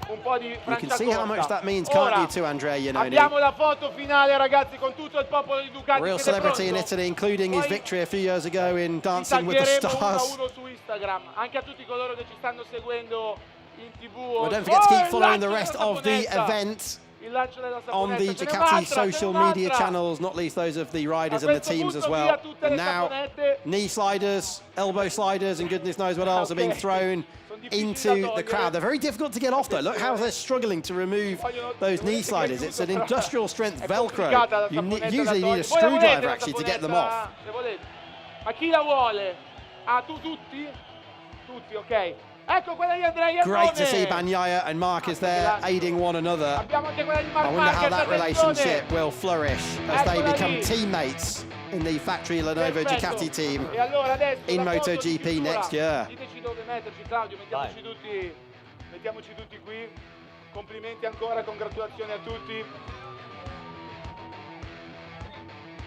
un po' di You can see how much that means, can't Ora, you, to Andrea Iannone? abbiamo la foto finale, ragazzi, con tutto il popolo di Ducati. Real Siete celebrity in pronti? Italy, including his Poi victory a few years ago in vi Dancing with the taggeremo Stars. uno a uno su Instagram, anche a tutti coloro che ci stanno seguendo in TV. Well, don't forget to keep following the il rest lancio of the della saponetta. event Il lancio della on the saponetta. Ce n'è Ducati un'altra, ce n'è social media un'altra. channels, not least those of the riders A and the questo teams as punto well. via tutte And le now, saponette. knee sliders, elbow sliders, and goodness knows what else are being Ok. thrown Sono difficili into da the togliere. crowd. They're very difficult to get off though. Look how they're struggling to remove those knee sliders. It's an industrial strength È Velcro. complicata la You saponetta da usually need a togliere. Voi la volete screwdriver la actually to get them saponetta? off. Le volete? Ma chi la vuole? Ah, tu tutti? Tutti, ok. Ecco quella di Andrea Iannone. Great to see Bagnaia and Marquez there aiding one another. Abbiamo anche quella di I Marc wonder how Marquez, that attenzione. relationship will flourish as they Eccola become lì. teammates in the factory Lenovo Perfetto. Ducati team. E allora adesso in la foto di MotoGP chiusura. next year. Diteci dove metterci, Claudio, mettiamoci tutti qui. Complimenti ancora, congratulazioni a tutti.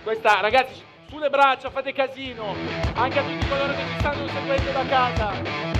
Questa, ragazzi, sulle braccia, fate casino, anche a tutti coloro che ci stanno seguendo da casa.